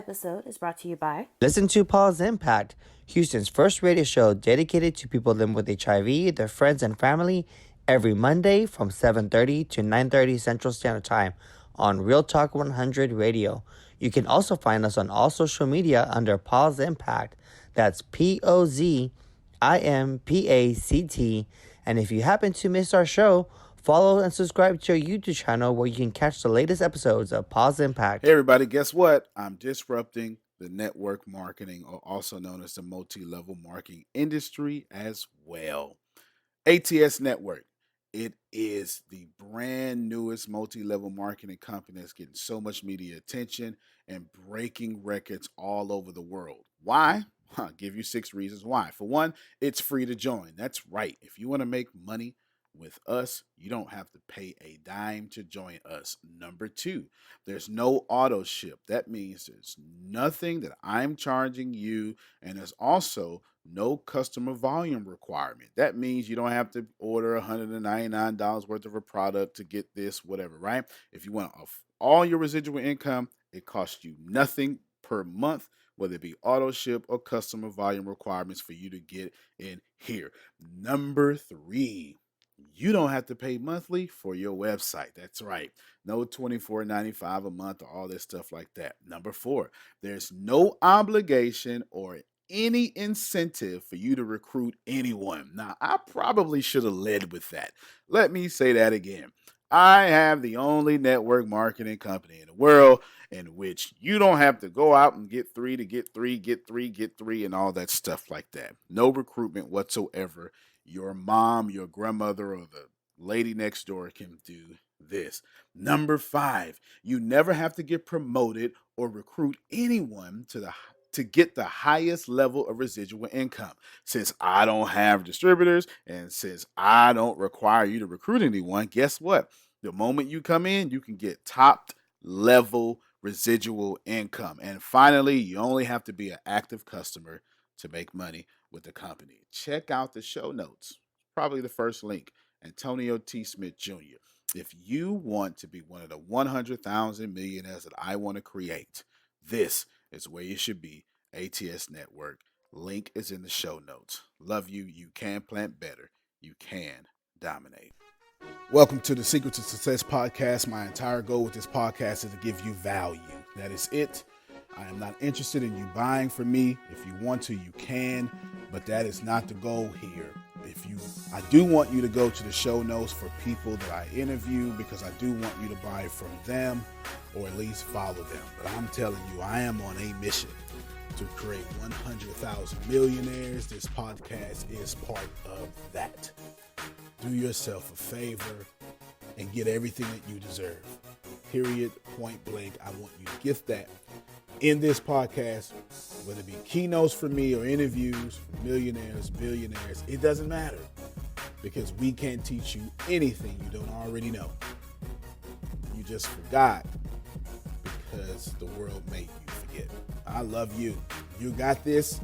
episode is brought to you by... Listen to Paul's Impact, Houston's first radio show dedicated to people living with HIV, their friends, and family, every Monday from 7:30 to 9:30 Central Standard Time on Real Talk 100 Radio. You can also find us on all social media under Paul's Impact. That's POZIMPACT. And if you happen to miss our show, follow and subscribe to our YouTube channel where you can catch the latest episodes of Paul's Impact. Hey everybody, guess what? I'm disrupting the network marketing, or also known as the multi-level marketing industry as well. ATS Network. It is the brand newest multi-level marketing company that's getting so much media attention and breaking records all over the world. Why? I'll give you 6 reasons why. For one, it's free to join. That's right. If you want to make money with us, you don't have to pay a dime to join us. Number 2, there's no auto ship. That means there's nothing that I'm charging you, and there's also no customer volume requirement. That means you don't have to order $199 worth of a product to get this, whatever, right? If you want all your residual income, it costs you nothing per month, whether it be auto ship or customer volume requirements for you to get in here. Number 3, you don't have to pay monthly for your website. That's right. No $24.95 a month or all this stuff like that. Number 4, there's no obligation or any incentive for you to recruit anyone. Now, I probably should have led with that. Let me say that again. I have the only network marketing company in the world in which you don't have to go out and get 3 to get 3, get 3, get 3, and all that stuff like that. No recruitment whatsoever. Your mom, your grandmother, or the lady next door can do this. Number 5, you never have to get promoted or recruit anyone to get the highest level of residual income. Since I don't have distributors and since I don't require you to recruit anyone, guess what? The moment you come in, you can get top level residual income. And finally, you only have to be an active customer to make money with the company. Check out the show notes. Probably the first link, Antonio T. Smith Jr. If you want to be one of the 100,000 millionaires that I want to create, this is where you should be. ATS Network. Link is in the show notes. Love you. You can plant better. You can dominate. Welcome to the Secret to Success podcast. My entire goal with this podcast is to give you value. That is it. I am not interested in you buying from me. If you want to, you can, but that is not the goal here. I do want you to go to the show notes for people that I interview, because I do want you to buy from them or at least follow them. But I'm telling you, I am on a mission to create 100,000 millionaires. This podcast is part of that. Do yourself a favor and get everything that you deserve. Period, point blank. I want you to get that in this podcast, whether it be keynotes from me or interviews from millionaires, billionaires. It doesn't matter, because we can't teach you anything you don't already know. You just forgot because the world made you forget. I love you. You got this.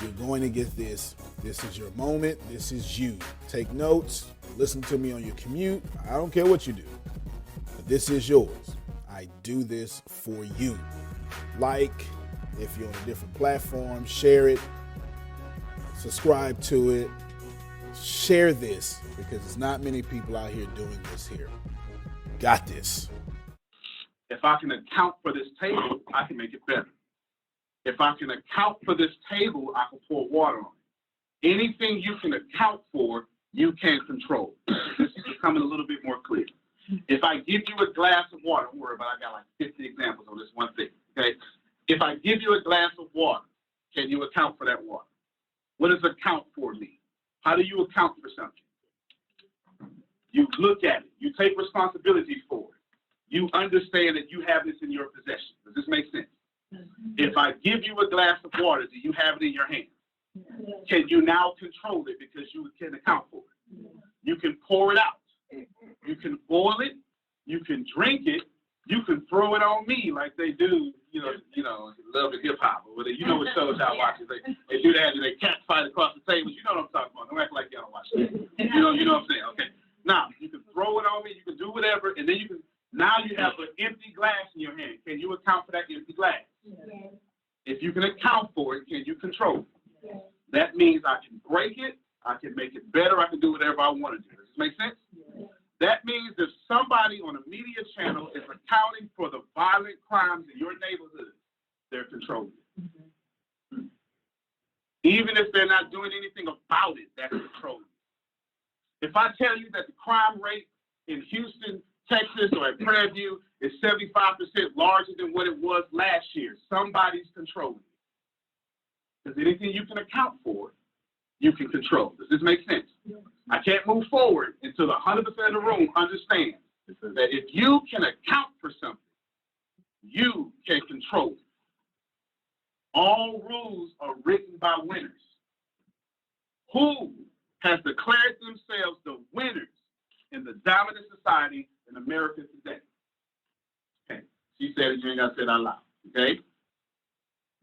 You're going to get this. This is your moment. This is you. Take notes. Listen to me on your commute. I don't care what you do, but this is yours. I do this for you. Like, if you're on a different platform, share it. Subscribe to it. Share this, because there's not many people out here doing this here. Got this. If I can account for this table, I can make it better. If I can account for this table, I can pour water on it. Anything you can account for, you can control. This is becoming a little bit more clear. If I give you a glass of water, don't worry about it, I got like 50 examples on this one thing, okay? If I give you a glass of water, can you account for that water? What does account for mean? How do you account for something? You look at it. You take responsibility for it. You understand that you have this in your possession. Does this make sense? If I give you a glass of water, do you have it in your hand? Can you now control it because you can account for it? You can pour it out. You can boil it. You can drink it. You can throw it on me like they do, Love and Hip Hop, or you know what shows y'all watch. They do that and they cat fight across the table. You know what I'm talking about. Don't act like y'all don't watch that. You know what I'm saying? Okay. Now you can throw it on me. You can do whatever, and then now you have an empty glass in your hand. Can you account for that empty glass? If you can account for it, can you control it? Yes. That means I can break it, I can make it better, I can do whatever I want to do. Does this make sense? Yes. That means if somebody on a media channel is accounting for the violent crimes in your neighborhood, they're controlling it. Mm-hmm. Even if they're not doing anything about it, that's controlling it. If I tell you that the crime rate in Houston, Texas, or at Prairie View is 75% larger than what it was last year, somebody's controlling it. Because anything you can account for, you can control. Does this make sense? Yes. I can't move forward until 100% of the room understands that if you can account for something, you can control it. All rules are written by winners. Who has declared themselves the winners in the dominant society in America today? Okay, she said it, you ain't got to say it out loud, okay?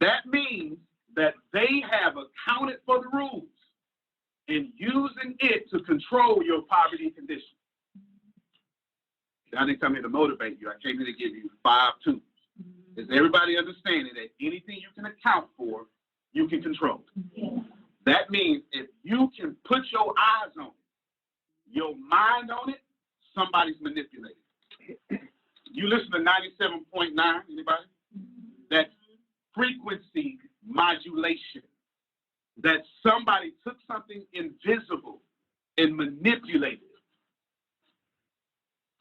That means that they have accounted for the rules and using it to control your poverty condition. I didn't come here to motivate you. I came here to give you 5 tools. Is everybody understanding that anything you can account for, you can control? That means if you can put your eyes on it, your mind on it, somebody's manipulating it. You listen to 97.9, anybody? That frequency modulation, that somebody took something invisible and manipulated it.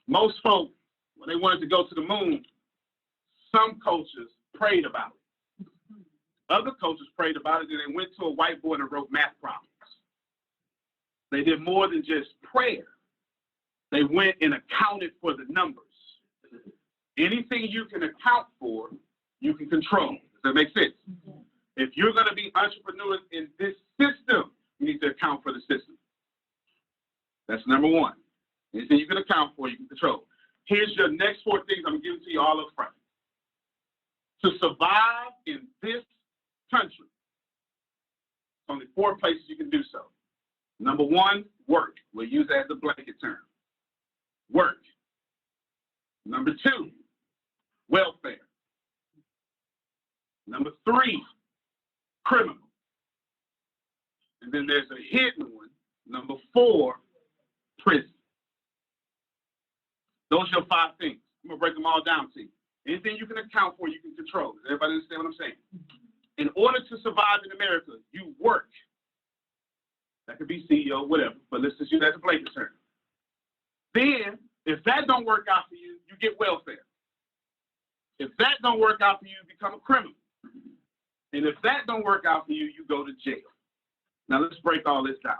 Most folks, when they wanted to go to the moon, some cultures prayed about it. Other cultures prayed about it, and they went to a whiteboard and wrote math problems. They did more than just prayer. They went and accounted for the numbers. Anything you can account for, you can control. Does that make sense? If you're going to be entrepreneurs in this system, you need to account for the system. That's number one. Anything you can account for, you can control. Here's your next 4 things I'm going to give to you all up front. To survive in this country, only 4 places you can do so. Number 1, work. We'll use that as a blanket term. Work. Number 2, welfare. Number 3, criminal. And then there's a hidden one. Number 4, prison. Those are your 5 things. I'm going to break them all down to you. Anything you can account for, you can control. Does everybody understand what I'm saying? In order to survive in America, you work. That could be CEO, whatever, but let's just use that as a blanket term. Then, if that don't work out for you, you get welfare. If that don't work out for you, you become a criminal. And if that don't work out for you, you go to jail. Now, let's break all this down.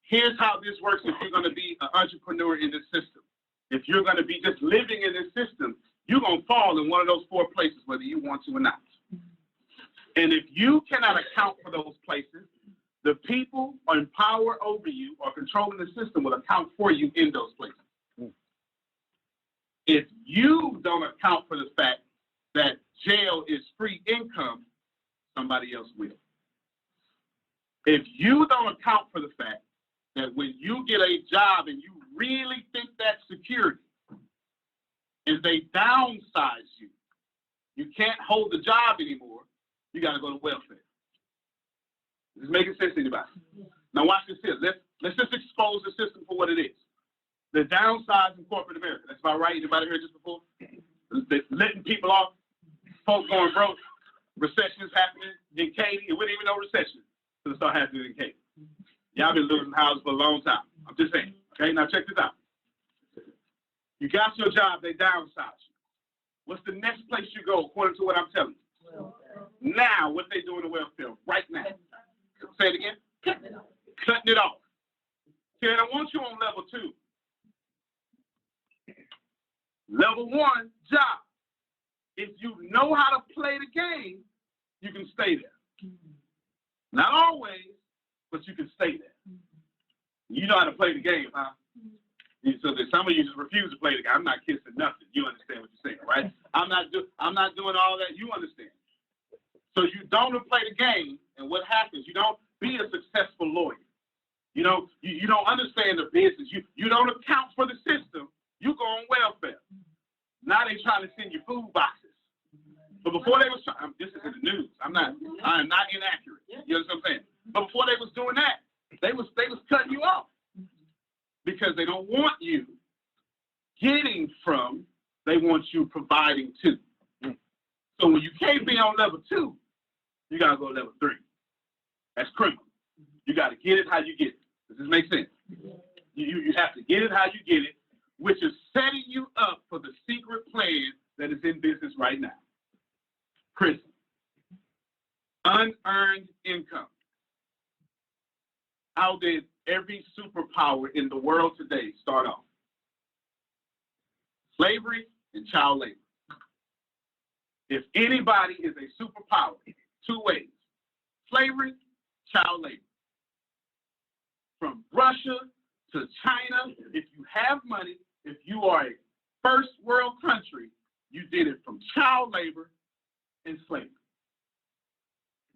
Here's how this works if you're going to be an entrepreneur in this system. If you're going to be just living in this system, you're going to fall in one of those 4 places, whether you want to or not. And if you cannot account for those places, the people in power over you or controlling the system will account for you in those places. If you don't account for the fact that jail is free income, somebody else will. If you don't account for the fact that when you get a job and you really think that's security, and they downsize you, you can't hold the job anymore, you got to go to welfare. Is this making sense to anybody? Now watch this here. Let's just expose the system for what it is. The downsize in corporate America. That's about right. Anybody heard this before? They're letting people off, folks going broke, recessions happening in Katy. We didn't even know recession until it started happening in Katy. Y'all been losing houses for a long time. I'm just saying. Okay, now check this out. You got your job, they downsize you. What's the next place you go according to what I'm telling you? Welfare. Now, what they doing in welfare right now? Say it again. Cutting it off. See, I want you on level 2. Level 1, job. If you know how to play the game, you can stay there. Not always, but you can stay there. You know how to play the game, huh? So that some of you just refuse to play the game. I'm not kissing nothing. You understand what you're saying, right? I'm not doing all that. You understand. So you don't play the game, and what happens? You don't be a successful lawyer. You know, you don't understand the business. You don't account for the system. You go on welfare. Now they trying to send you food boxes. But before they was, this is in the news. I am not inaccurate. You understand what I'm saying? But before they was doing that, they was cutting you off because they don't want you getting from. They want you providing to. So when you can't be on level 2, you gotta go to level 3. That's criminal. You gotta get it how you get it. Does this make sense? You have to get it how you get it, which is setting you up for the secret plan that is in business right now. Prison. Unearned income. How did every superpower in the world today start off? Slavery and child labor. If anybody is a superpower, 2 ways. Slavery, child labor. From Russia to China, if you have money, if you are a first world country, you did it from child labor and slavery.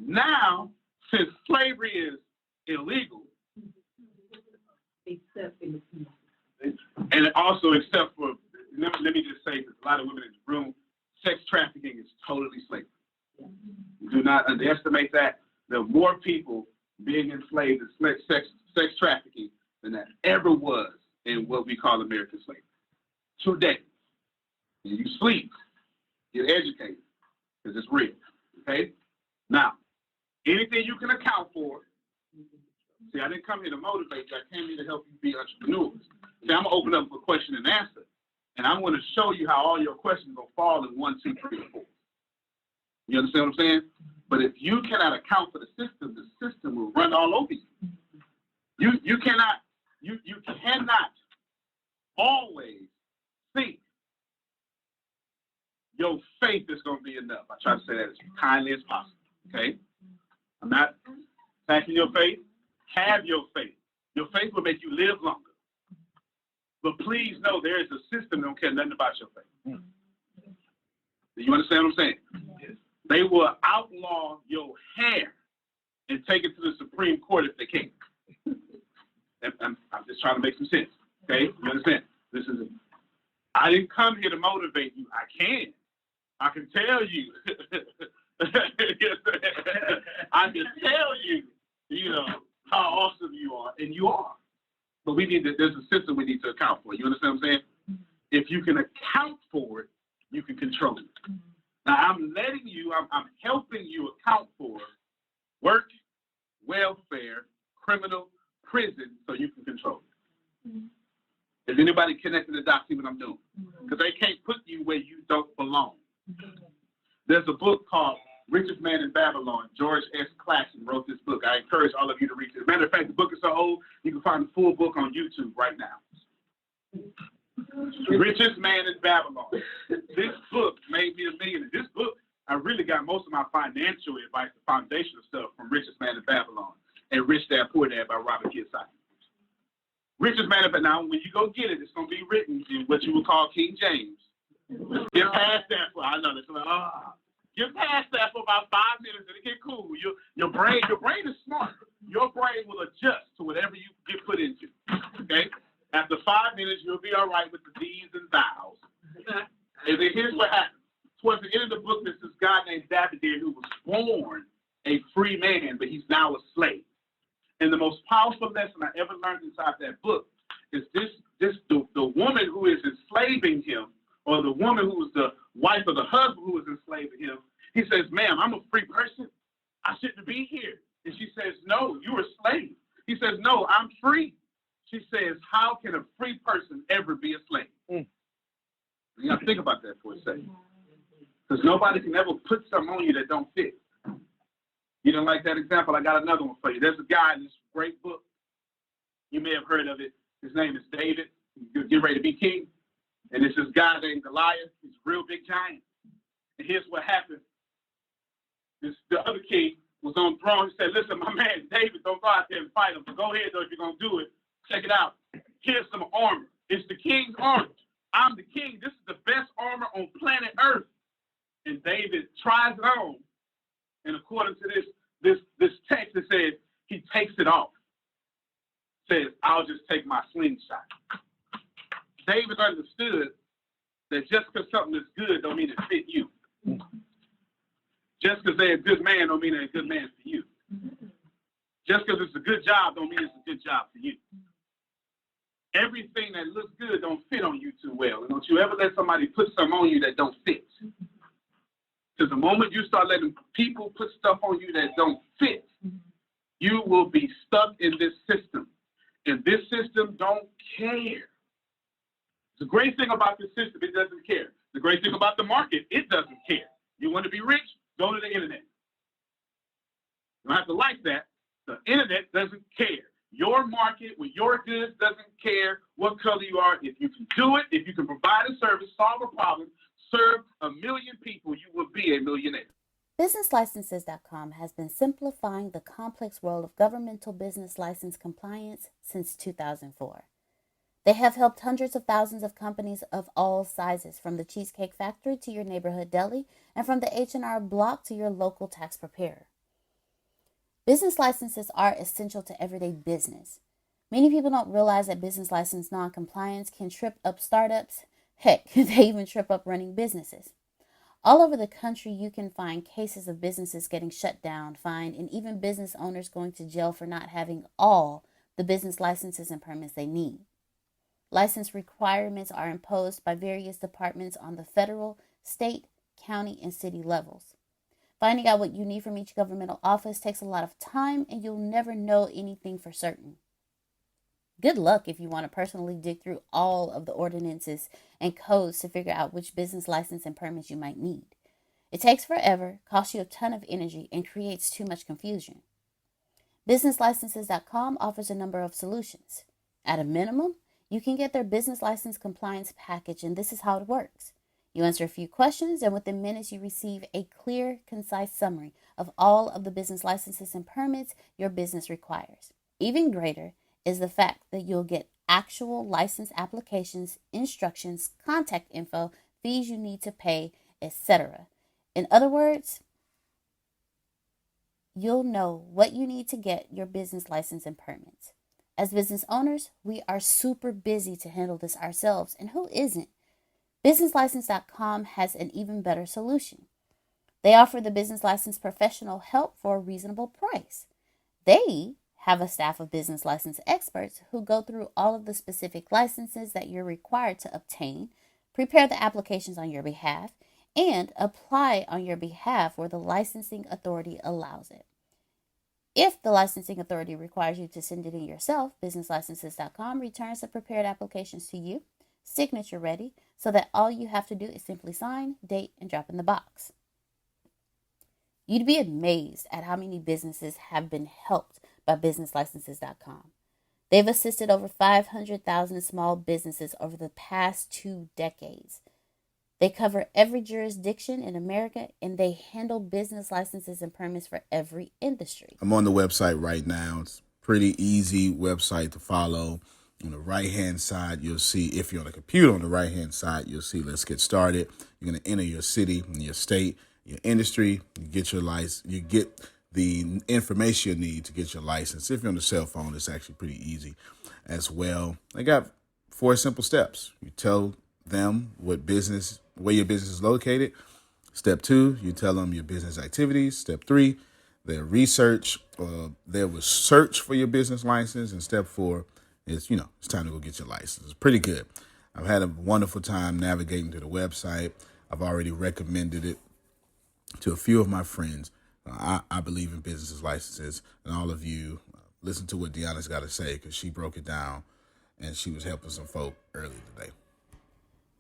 Now, since slavery is illegal, and also except for, let me just say, there's a lot of women in the room, sex trafficking is totally slavery. Do not underestimate that. There are more people being enslaved in sex trafficking than that ever was in what we call American slavery. Today, you sleep, get educated, because it's real. Okay? Now, anything you can account for. See, I didn't come here to motivate you. I came here to help you be entrepreneurs. See, I'm going to open up for question and answer. And I'm going to show you how all your questions will fall in 1, 2, 3, 4. You understand what I'm saying? But if you cannot account for the system will run all over you. You cannot always think your faith is going to be enough. I try to say that as kindly as possible. Okay? I'm not attacking your faith. Have your faith. Your faith will make you live longer. But please know there is a system that don't care nothing about your faith. Do you understand what I'm saying? Yes. They will outlaw your hair and take it to the Supreme Court if they can. I'm just trying to make some sense. Okay? You understand? I didn't come here to motivate you. I can tell you. I can tell you, how awesome you are, and you are. But there's a system we need to account for. You understand what I'm saying? If you can account for it, you can control it. Now, I'm helping you account for work, welfare, criminal, prison, so you can control it. Is anybody connecting the dots, see what I'm doing? Because they can't put you where you don't belong. There's a book called Richest Man in Babylon. George S. Clason wrote this book. I encourage all of you to read it. As a matter of fact, the book is so old, you can find the full book on YouTube right now. Richest Man in Babylon. This book made me a millionaire. This book, I really got most of my financial advice, the foundational stuff, from Richest Man in Babylon and Rich Dad Poor Dad by Robert Kiyosaki. Richest Man in Babylon. Now, when you go get it, it's going to be written in what you would call King James. Get past that for, I know that's like, get past that for about 5 minutes and it get cool. Your brain is smart. Your brain will adjust to whatever you get put into. Okay? After 5 minutes, you'll be all right with the these and thous. And then here's what happens. Towards the end of the book, there's this guy named David there who was born a free man, but he's now a slave. And the most powerful lesson I ever learned inside that book is the woman who is enslaving him, or the woman who was the wife of the husband who was enslaving him. He says, ma'am, I'm a free person. I shouldn't be here. And she says, no, you're a slave. He says, no, I'm free. She says, how can a free person ever be a slave? You got to think about that for a second. Because nobody can ever put something on you that don't fit. You don't like that example? I got another one for you. There's a guy in this great book. You may have heard of it. His name is David. He's getting ready to be king. And it's this guy named Goliath. He's a real big giant. And here's what happened. The other king was on the throne. He said, listen, my man, David, don't go out there and fight him. But go ahead, though, if you're going to do it. Check it out. Here's some armor. It's the king's armor. I'm the king. This is the best armor on planet Earth. And David tries it on. And according to this text, it says he takes it off. Says, I'll just take my slingshot. David understood that just because something is good don't mean it fit you. Just because they're a good man don't mean they're a good man for you. Just because it's a good job don't mean it's a good job for you. Everything that looks good don't fit on you too well. And don't you ever let somebody put something on you that don't fit. Because the moment you start letting people put stuff on you that don't fit, you will be stuck in this system. And this system don't care. The great thing about this system, it doesn't care. The great thing about the market, it doesn't care. You want to be rich? Go to the internet. You don't have to like that. The internet doesn't care. Your market with your goods doesn't care what color you are. If you can do it, if you can provide a service, solve a problem, serve 1 million people, you will be a millionaire. BusinessLicenses.com has been simplifying the complex world of governmental business license compliance since 2004. They have helped hundreds of thousands of companies of all sizes, from the Cheesecake Factory to your neighborhood deli, and from the H&R Block to your local tax preparer. Business licenses are essential to everyday business. Many people don't realize that business license non-compliance can trip up startups. Heck, they even trip up running businesses. All over the country, you can find cases of businesses getting shut down, fined, and even business owners going to jail for not having all the business licenses and permits they need. License requirements are imposed by various departments on the federal, state, county, and city levels. Finding out what you need from each governmental office takes a lot of time, and you'll never know anything for certain. Good luck if you want to personally dig through all of the ordinances and codes to figure out which business license and permits you might need. It takes forever, costs you a ton of energy, and creates too much confusion. BusinessLicenses.com offers a number of solutions. At a minimum, you can get their business license compliance package, and this is how it works. You answer a few questions, and within minutes, you receive a clear, concise summary of all of the business licenses and permits your business requires. Even greater is the fact that you'll get actual license applications, instructions, contact info, fees you need to pay, etc. In other words, you'll know what you need to get your business license and permits. As business owners, we are super busy to handle this ourselves, and who isn't? BusinessLicense.com has an even better solution. They offer the business license professional help for a reasonable price. They have a staff of business license experts who go through all of the specific licenses that you're required to obtain, prepare the applications on your behalf, and apply on your behalf where the licensing authority allows it. If the licensing authority requires you to send it in yourself, BusinessLicenses.com returns the prepared applications to you, signature ready, so that all you have to do is simply sign, date, and drop in the box. You'd be amazed at how many businesses have been helped by BusinessLicenses.com. They've assisted over 500,000 small businesses over the past 2 decades. They cover every jurisdiction in America, and they handle business licenses and permits for every industry. I'm on the website right now. It's a pretty easy website to follow. On the right-hand side, you'll see, if you're on a computer, on the right-hand side, you'll see Let's Get Started. You're going to enter your city and your state, your industry, you get your license, you get the information you need to get your license. If you're on the cell phone, it's actually pretty easy as well. I got 4 simple steps. You tell them where your business is located. Step 2, you tell them your business activities. Step 3, their research, they will search for your business license. And step 4 is, it's time to go get your license. It's pretty good. I've had a wonderful time navigating to the website. I've already recommended it to a few of my friends. I believe in business licenses, and all of you listen to what Deanna's got to say, because she broke it down and she was helping some folk earlier today.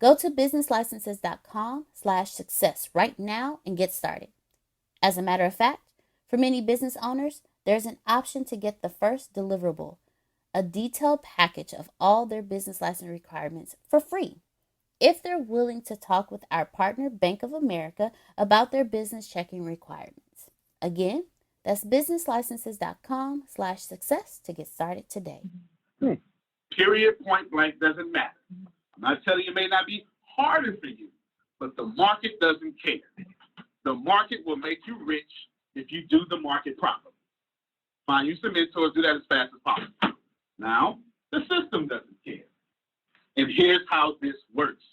Go to businesslicenses.com/success right now and get started. As a matter of fact, for many business owners, there's an option to get the first deliverable, a detailed package of all their business license requirements for free, if they're willing to talk with our partner, Bank of America, about their business checking requirements. Again, that's businesslicenses.com/success to get started today. Period, point blank, doesn't matter. I'm not telling you it may not be harder for you, but the market doesn't care. The market will make you rich if you do the market properly. Find you some mentors, do that as fast as possible. Now, the system doesn't care. And here's how this works.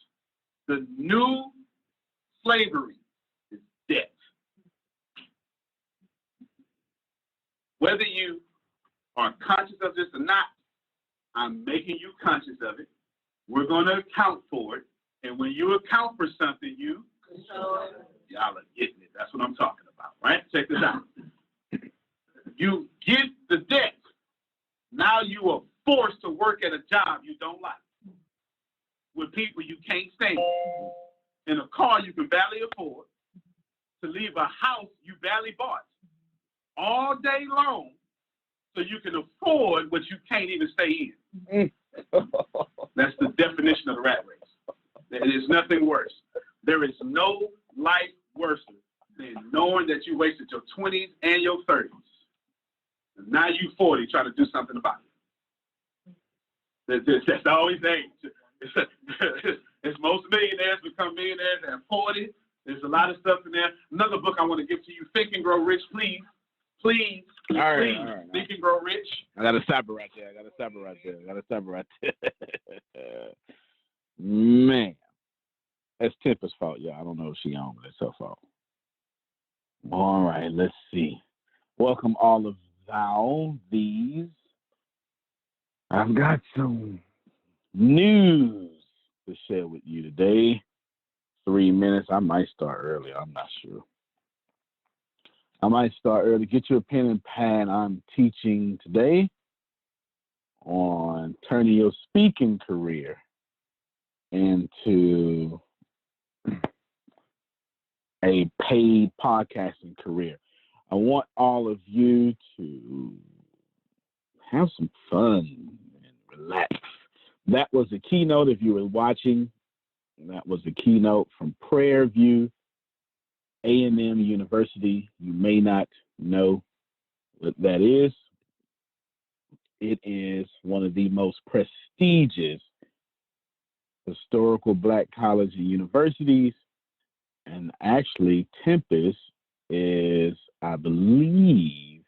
The new slavery is debt. Whether you are conscious of this or not, I'm making you conscious of it. We're going to account for it. And when you account for something, you control it. Y'all are getting it. That's what I'm talking about, right? Check this out. You get the debt. Now you are forced to work at a job you don't like, with people you can't stand, in a car you can barely afford, to leave a house you barely bought, all day long, so you can afford what you can't even stay in. That's the definition of the rat race. There is nothing worse. There is no life worse than knowing that you wasted your 20s and your 30s. And now you 40 trying to do something about it. That's always the age. It's most millionaires become millionaires at 40. There's a lot of stuff in there. Another book I want to give to you, Think and Grow Rich, please. Please. All right. Think and Grow Rich. I got to stop it right there. Man. That's Tempest's fault, y'all. I don't know if she on, but it's her fault. All right, let's see. Welcome all of these. I've got some news to share with you today. 3 minutes. I might start early. I'm not sure. I might start early. Get you a pen and pad. I'm teaching today on turning your speaking career into a paid podcasting career. I want all of you to have some fun and relax. That was a keynote. If you were watching, that was a keynote from Prairie View A&M University. You may not know what that is. It is one of the most prestigious historical black colleges and universities. And actually, Tempest is, I believe,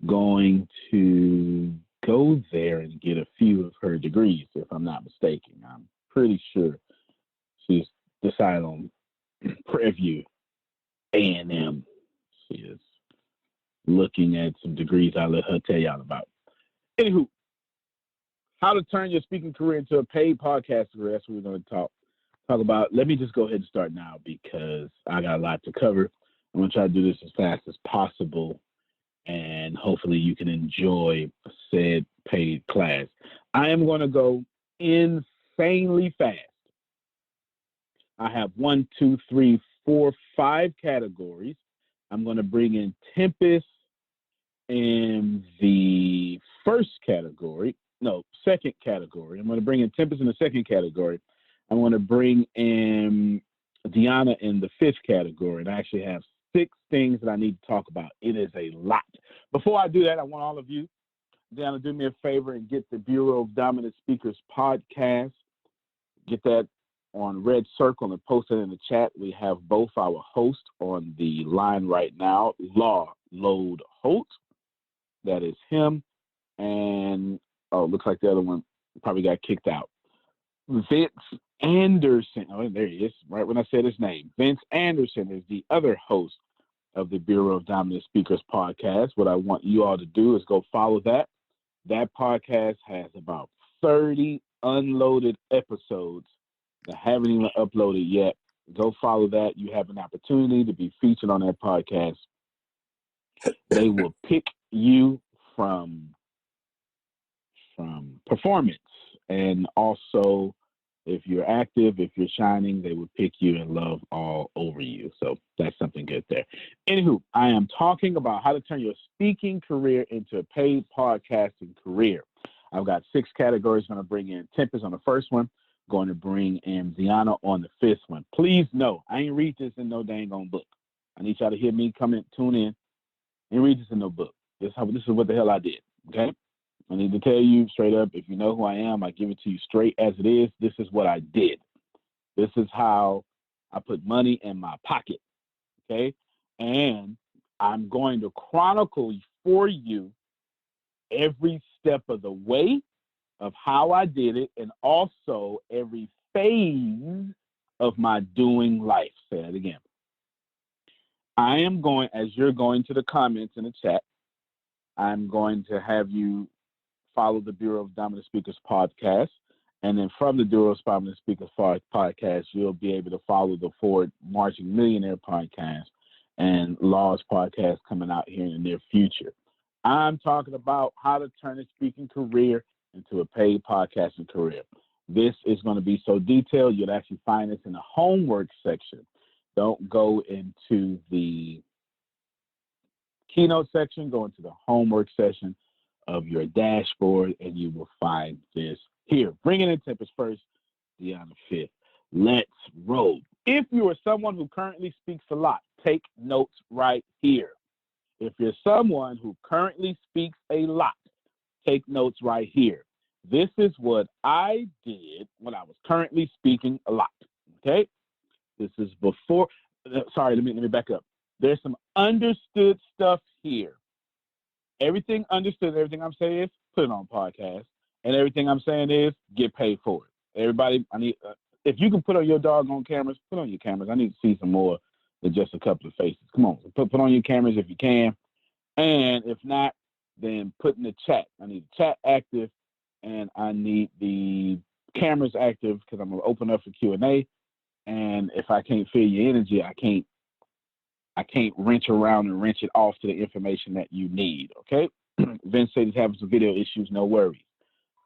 going to go there and get a few of her degrees, if I'm not mistaken. I'm pretty sure she's decided on Prairie View A&M. She is looking at some degrees I'll let her tell y'all about. Anywho, how to turn your speaking career into a paid podcast career. That's what we're going to talk about. Let me just go ahead and start now because I got a lot to cover. I'm going to try to do this as fast as possible, and hopefully you can enjoy said paid class. I am going to go insanely fast. I have 1, 2, 3, 4, 5 categories. I'm going to bring in Tempest in the second category. I'm going to bring in Tempest in the second category. I'm going to bring in Deanna in the 5th category. And I actually have 6 things that I need to talk about. It is a lot. Before I do that, I want all of you, Deanna, do me a favor and get the Bureau of Dominant Speakers podcast. Get that on Red Circle and post it in the chat. We have both our hosts on the line right now. Law Load Holt, that is him. And, looks like the other one probably got kicked out. Vince Anderson. Oh, there he is, right when I said his name. Vince Anderson is the other host of the Bureau of Dominant Speakers podcast. What I want you all to do is go follow that. That podcast has about 30 unloaded episodes that haven't even uploaded yet. Go follow that. You have an opportunity to be featured on that podcast. They will pick you from performance, and also if you're active, if you're shining, they will pick you and love all over you. So that's something good there. Anywho, I am talking about how to turn your speaking career into a paid podcasting career. I've got 6 categories. I'm going to bring in Tempest on the first one. Going to bring in Deanna on the 5th one. Please know, I ain't read this in no dang on book. I need y'all to hear me, come in, tune in, and read this in no book. This is what the hell I did, okay? I need to tell you straight up, if you know who I am, I give it to you straight as it is. This is what I did. This is how I put money in my pocket, okay? And I'm going to chronicle for you every step of the way of how I did it, and also every phase of my doing life. Say that again. I am going, as you're going to the comments in the chat, I'm going to have you follow the Bureau of Dominant Speakers podcast. And then from the Bureau of Dominant Speakers podcast, you'll be able to follow the Forward Marching Millionaire podcast and Law's podcast coming out here in the near future. I'm talking about how to turn a speaking career into a paid podcasting career. This is going to be so detailed, you'll actually find this in the homework section. Don't go into the keynote section, go into the homework section of your dashboard, and you will find this here. Bringing in Tempest first, Deanna fifth. Let's roll. If you are someone who currently speaks a lot, take notes right here. If you're someone who currently speaks a lot, take notes right here. This is what I did when I was currently speaking a lot. Okay? This is before. Sorry, let me back up. There's some understood stuff here. Everything understood, everything I'm saying is put it on podcast, and everything I'm saying is get paid for it. Everybody, I need. If you can put on your doggone cameras, put on your cameras. I need to see some more than just a couple of faces. Come on, put on your cameras if you can, and if not, then put in the chat. I need the chat active, and I need the cameras active because I'm gonna open up for Q&A. And if I can't feel your energy, I can't wrench around and wrench it off to the information that you need, okay? Vince said he's having some video issues, no worries.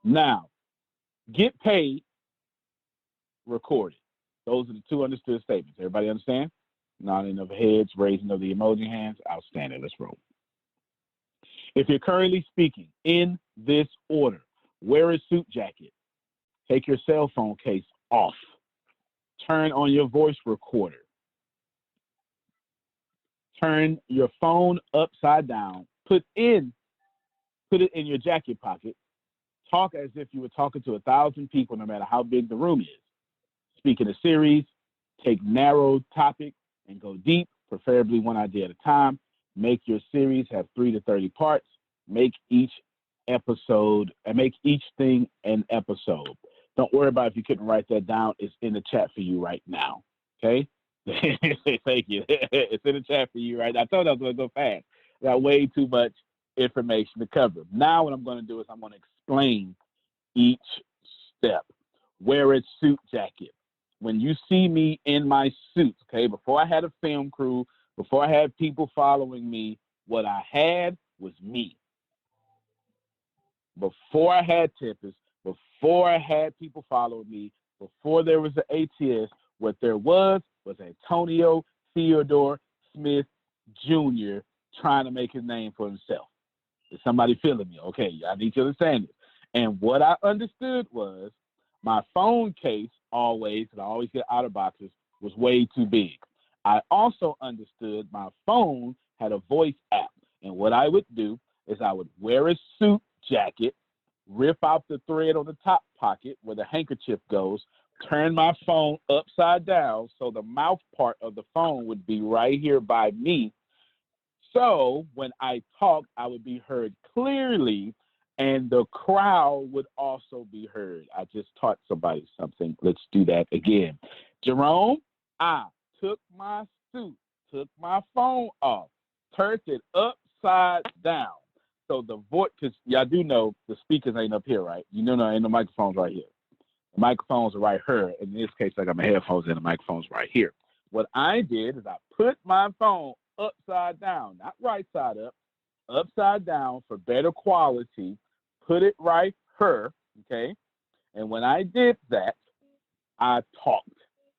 Now, get paid, record it. Those are the two understood statements. Everybody understand? Nodding of heads, raising of the emoji hands. Outstanding. Let's roll. If you're currently speaking in this order, wear a suit jacket. Take your cell phone case off. Turn on your voice recorder. Turn your phone upside down. Put it in your jacket pocket. Talk as if you were talking to 1,000 people, no matter how big the room is. Speak in a series. Take narrow topic and go deep, preferably one idea at a time. Make your series have 3 to 30 parts. Make each thing an episode. Don't worry about if you couldn't write that down. It's in the chat for you right now. Okay? Thank you. It's in the chat for you right now. I told you I was going to go fast. I got way too much information to cover. Now what I'm going to do is I'm going to explain each step. Wear a suit jacket. When you see me in my suit, okay, before I had a film crew, before I had people following me, what I had was me. Before I had Tempest, before I had people following me, before there was an ATS, what there was Antonio Theodore Smith Jr. trying to make his name for himself. Is somebody feeling me? Okay, I need you to understand this. And what I understood was my phone case always, and I always get out of boxes, was way too big. I also understood my phone had a voice app. And what I would do is I would wear a suit jacket, rip out the thread on the top pocket where the handkerchief goes, turn my phone upside down so the mouth part of the phone would be right here by me. So when I talked, I would be heard clearly, and the crowd would also be heard. I just taught somebody something. Let's do that again. Jerome, I took my suit, took my phone off, turned it upside down. So the voice, because y'all do know the speakers ain't up here, right? You know, ain't no microphones right here. The microphones are right here. In this case, I got my headphones in, the microphone's right here. What I did is I put my phone upside down, not right side up, upside down for better quality, put it right here, okay? And when I did that, I talked.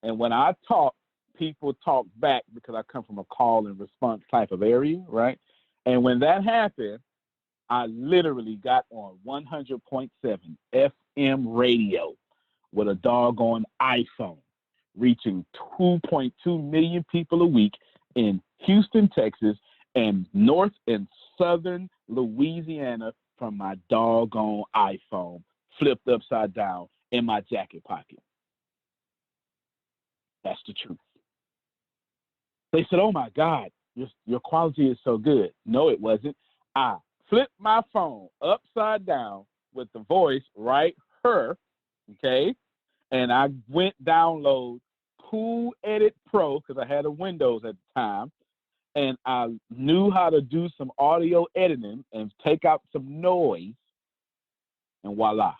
And when I talk, people talk back because I come from a call and response type of area, right? And when that happened, I literally got on 100.7 FM radio with a doggone iPhone, reaching 2.2 million people a week in Houston, Texas, and north and southern Louisiana from my doggone iPhone, flipped upside down in my jacket pocket. That's the truth. They said, "Oh my God, your quality is so good." No, it wasn't. I flipped my phone upside down with the voice right here, okay? And I went download Cool Edit Pro because I had a Windows at the time, and I knew how to do some audio editing and take out some noise, and voila,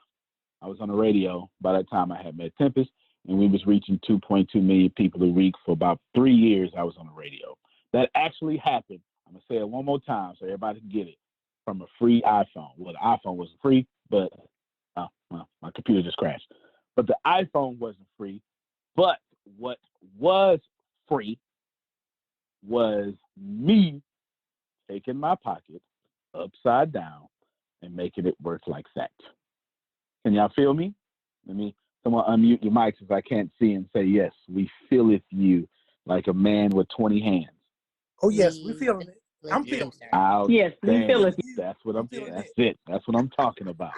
I was on the radio. By that time, I had met Tempest, and we was reaching 2.2 million people a week for about 3 years. I was on the radio. That actually happened. I'm gonna say it one more time so everybody can get it. From a free iPhone. Well, the iPhone wasn't free, but well, my computer just crashed. But the iPhone wasn't free. But what was free was me taking my pocket upside down and making it work like that. Can y'all feel me? Let me someone unmute your mics if I can't see and say yes. We feeleth you like a man with 20 hands. Oh yes, we feeling it. I'm you, feeling sir. it. Yes, we feel it. That's what I'm feeling that's it. it. That's what I'm talking about.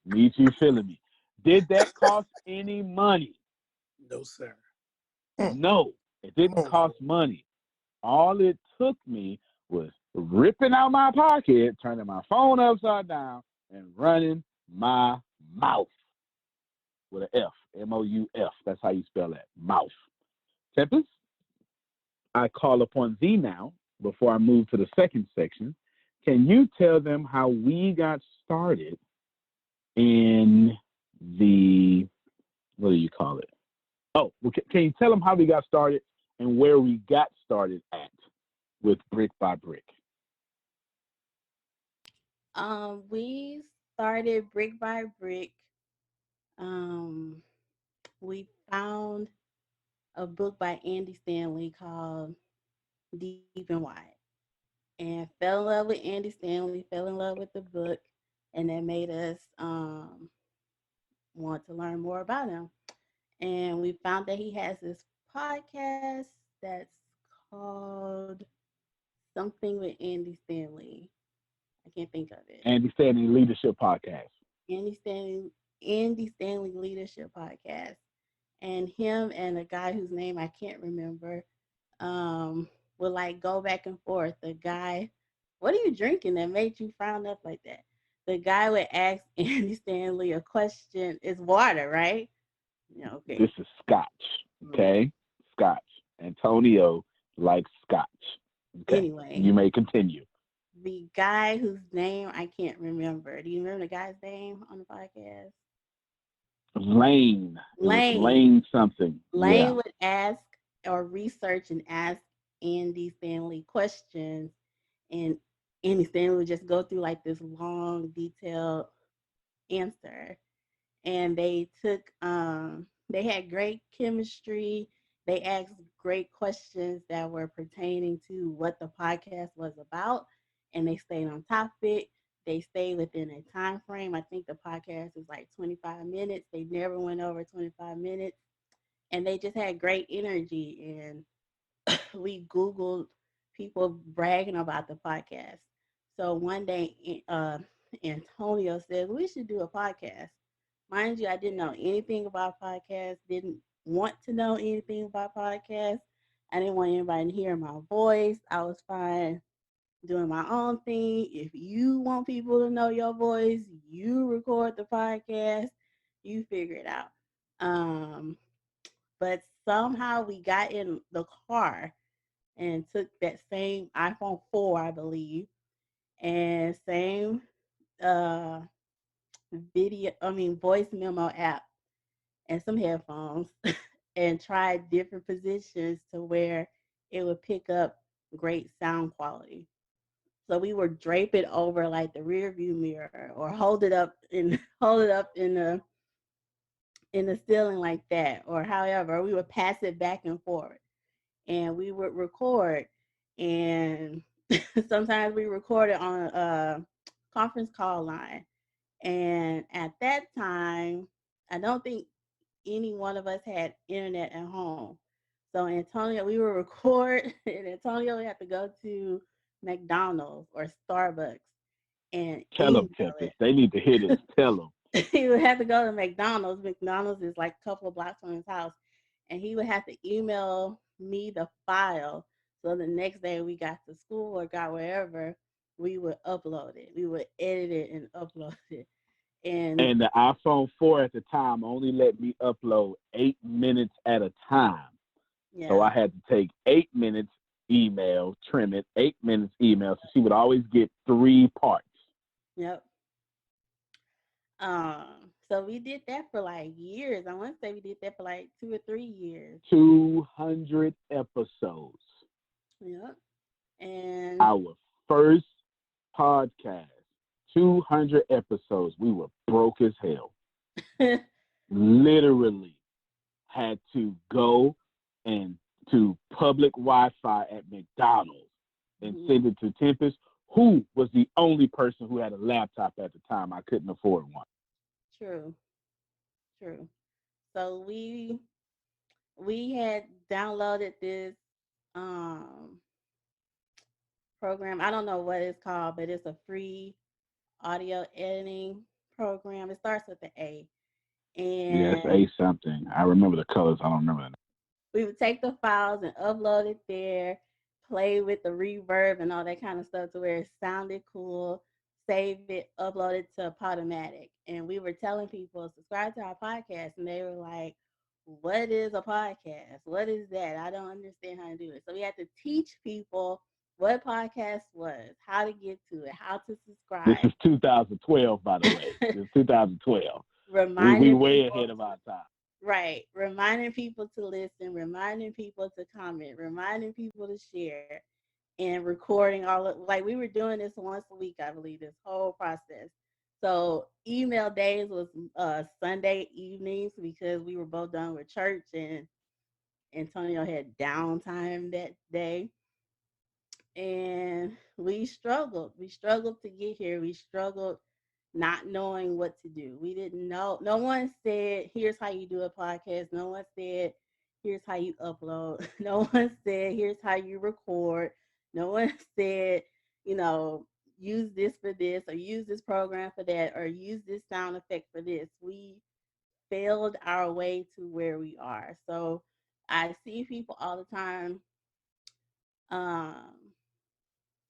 Need you feeling me. Did that cost any money? No, sir. No, it didn't cost money. All it took me was ripping out my pocket, turning my phone upside down, and running my mouth with an F, M-O-U-F. That's how you spell that, mouth. Tempest, I call upon thee now, before I move to the second section. Can you tell them how we got started in the, what do you call it? Oh, well, can you tell them how we got started and where we got started at with Brick by Brick? We started brick by brick. We found a book by Andy Stanley called Deep and Wide, and fell in love with Andy Stanley. Fell in love with the book, and that made us want to learn more about him. And we found that he has this podcast that's called something with Andy Stanley. I can't think of it. Andy Stanley Leadership Podcast. Andy Stanley Andy Stanley Leadership Podcast. And him and a guy whose name I can't remember would like go back and forth. The guy, what are you drinking that made you frown up like that? The guy would ask Andy Stanley a question. It's water, right? Yeah, okay. This is Scotch, okay? Scotch. Antonio likes Scotch. Okay. Anyway, you may continue. The guy whose name I can't remember. Do you remember the guy's name on the podcast? Lane. Lane. It was Lane something. Lane would ask or research and ask Andy Stanley questions, and Andy Stanley would just go through like this long, detailed answer. And they had great chemistry. They asked great questions that were pertaining to what the podcast was about, and they stayed on topic. They stayed within a time frame. I think the podcast is like 25 minutes. They never went over 25 minutes, and they just had great energy. And we Googled people bragging about the podcast. So one day, Antonio said, we should do a podcast. Mind you, I didn't know anything about podcasts, didn't want to know anything about podcasts. I didn't want anybody to hear my voice. I was fine doing my own thing. If you want people to know your voice, you record the podcast, you figure it out. But somehow we got in the car and took that same iPhone 4, I believe, and same voice memo app and some headphones and tried different positions to where it would pick up great sound quality. So we would drape it over like the rear view mirror or hold it up in the ceiling like that, or however, we would pass it back and forth and we would record. And sometimes we recorded on a conference call line. And at that time, I don't think any one of us had internet at home. So Antonio, we would record, and Antonio would have to go to McDonald's or Starbucks and Tell them, email Tempest. They need to hear this. Tell them. He would have to go to McDonald's. McDonald's is like a couple of blocks from his house. And he would have to email me the file. So the next day we got to school or got wherever, we would upload it. We would edit it and upload it. And the iPhone 4 at the time only let me upload 8 minutes at a time. yeah. So I had to take 8 minutes email, trim it, 8 minutes email. So she would always get 3 parts. Yep. So we did that for like years. I want to say we did that for like 2 or 3 years. 200 episodes. Yep. And Our first podcast, 200 episodes. We were broke as hell. Literally had to go and to public Wi-Fi at McDonald's and send it to Tempest, who was the only person who had a laptop at the time. I couldn't afford one. True. So we had downloaded this um program. I don't know what it's called, but it's a free audio editing program. It starts with the A. Yes, And A something. I remember the colors. I don't remember the name. we would take the files and upload it there, play with the reverb and all that kind of stuff to where it sounded cool, save it, upload it to Podomatic. And we were telling people, subscribe to our podcast. And they were like, what is a podcast? What is that? I don't understand how to do it. So we had to teach people what podcast was, how to get to it, how to subscribe. This is 2012, by the way. This is 2012. We way ahead of our time. Right. Reminding people to listen, reminding people to comment, reminding people to share, and recording all of, like, we were doing this once a week, I believe, this whole process. So email days was Sunday evenings because we were both done with church and Antonio had downtime that day. And we struggled. We struggled to get here. We struggled not knowing what to do. We didn't know. No one said, here's how you do a podcast. No one said, here's how you upload. No one said, here's how you record. No one said, you know, use this for this or use this program for that or use this sound effect for this. We failed our way to where we are. So I see people all the time. Um,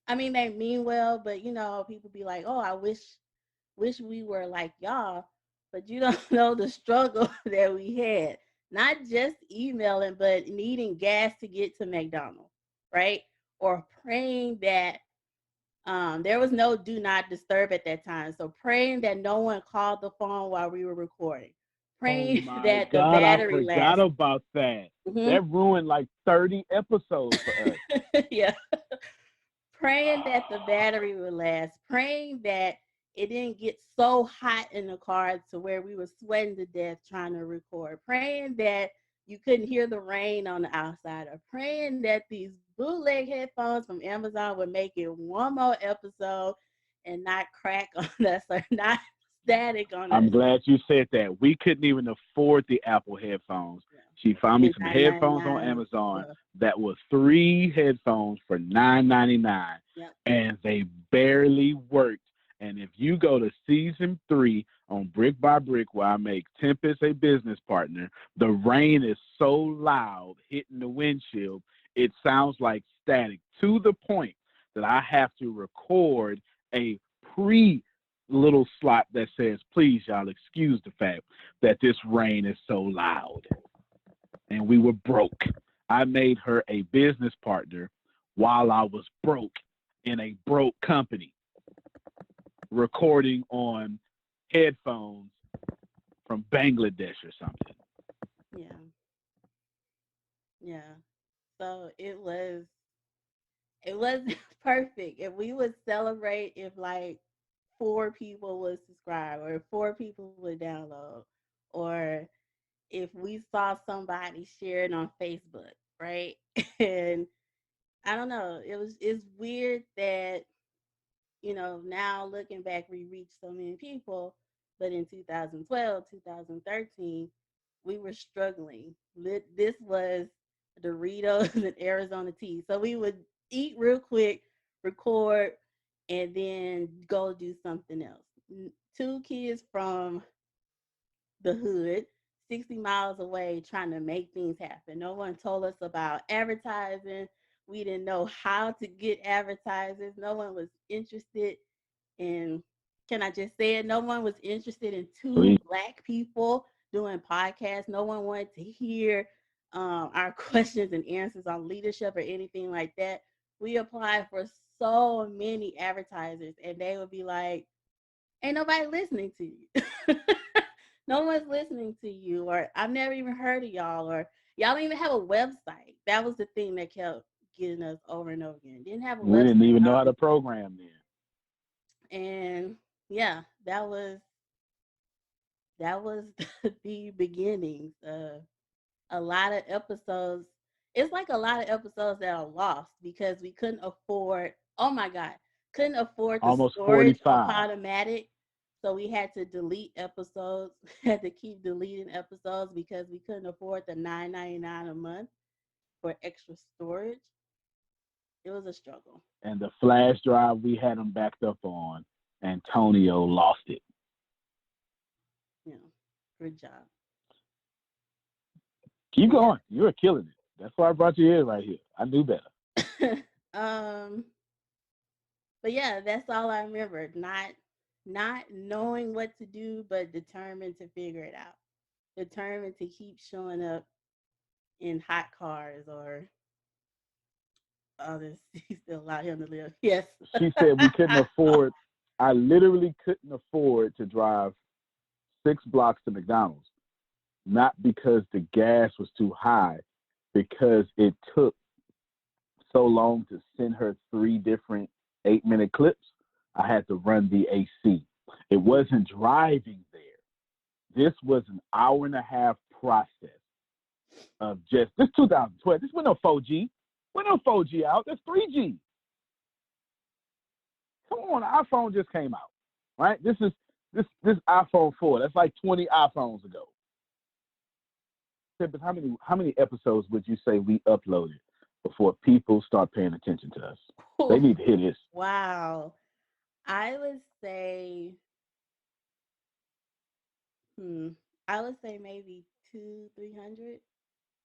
I mean, they mean well, but you know, people be like, "Oh, I wish we were like y'all," but you don't know the struggle that we had. Not just emailing, but needing gas to get to McDonald's, right? Or praying that there was no do not disturb at that time. So praying that no one called the phone while we were recording. Praying that the battery I forgot lasts. about that. That ruined like 30 episodes for us. Yeah. Praying that the battery would last, praying that it didn't get so hot in the car to where we were sweating to death trying to record, praying that you couldn't hear the rain on the outside, or praying that these bootleg headphones from Amazon would make it one more episode and not crack on us or not static on us. I'm glad you said that. We couldn't even afford the Apple headphones. Yeah. She found me some headphones on Amazon that were 3 headphones for $9.99, and they barely worked. And if you go to season 3 on Brick by Brick, where I make Tempest a business partner, the rain is so loud hitting the windshield, it sounds like static, to the point that I have to record a little slot that says, please, y'all, excuse the fact that this rain is so loud. And we were broke. I made her a business partner while I was broke in a broke company, recording on headphones from Bangladesh or something. Yeah. So it was perfect. If we would celebrate if like 4 people would subscribe or if 4 people would download, or if we saw somebody share it on Facebook, right? And I don't know, it's weird that, you know, now looking back, we reached so many people, but in 2012, 2013, we were struggling. This was Doritos and Arizona tea. So we would eat real quick, record, and then go do something else. 2 kids from the hood, 60 miles away, trying to make things happen. No one told us about advertising. We didn't know how to get advertisers. No one was interested in, can I just say it? No one was interested in 2 Black people doing podcasts. No one wanted to hear our questions and answers on leadership or anything like that, we applied for so many advertisers, and they would be like, ain't nobody listening to you. No one's listening to you, or I've never even heard of y'all, or y'all don't even have a website. That was the thing that kept getting us over and over again. Didn't have a We website. didn't even know how to program then. And yeah, that was the beginnings of a lot of episodes. It's like a lot of episodes that are lost because we couldn't afford, oh my God, couldn't afford the Almost storage on 45. Podomatic. So we had to delete episodes, had to keep deleting episodes because we couldn't afford the $9.99 a month for extra storage. It was a struggle. And the flash drive we had them backed up on, Antonio lost it. Yeah, good job. Keep going. You're killing it. That's why I brought you here right here. I knew better. But yeah, that's all I remember. Not knowing what to do, but determined to figure it out. Determined to keep showing up in hot cars or others. He still allowed him to live. Yes. She said we couldn't afford. I literally couldn't afford to drive 6 blocks to McDonald's. Not because the gas was too high, because it took so long to send her 3 different 8-minute clips. I had to run the AC. It wasn't driving there. This was an hour and a half process of just this 2012. This was no 4G. We're no 4G out. That's 3G. Come on, the iPhone just came out, right? This iPhone 4. That's like 20 iPhones ago. How many episodes would you say we uploaded before people start paying attention to us? They need to hear this. Wow. I would say, maybe 200-300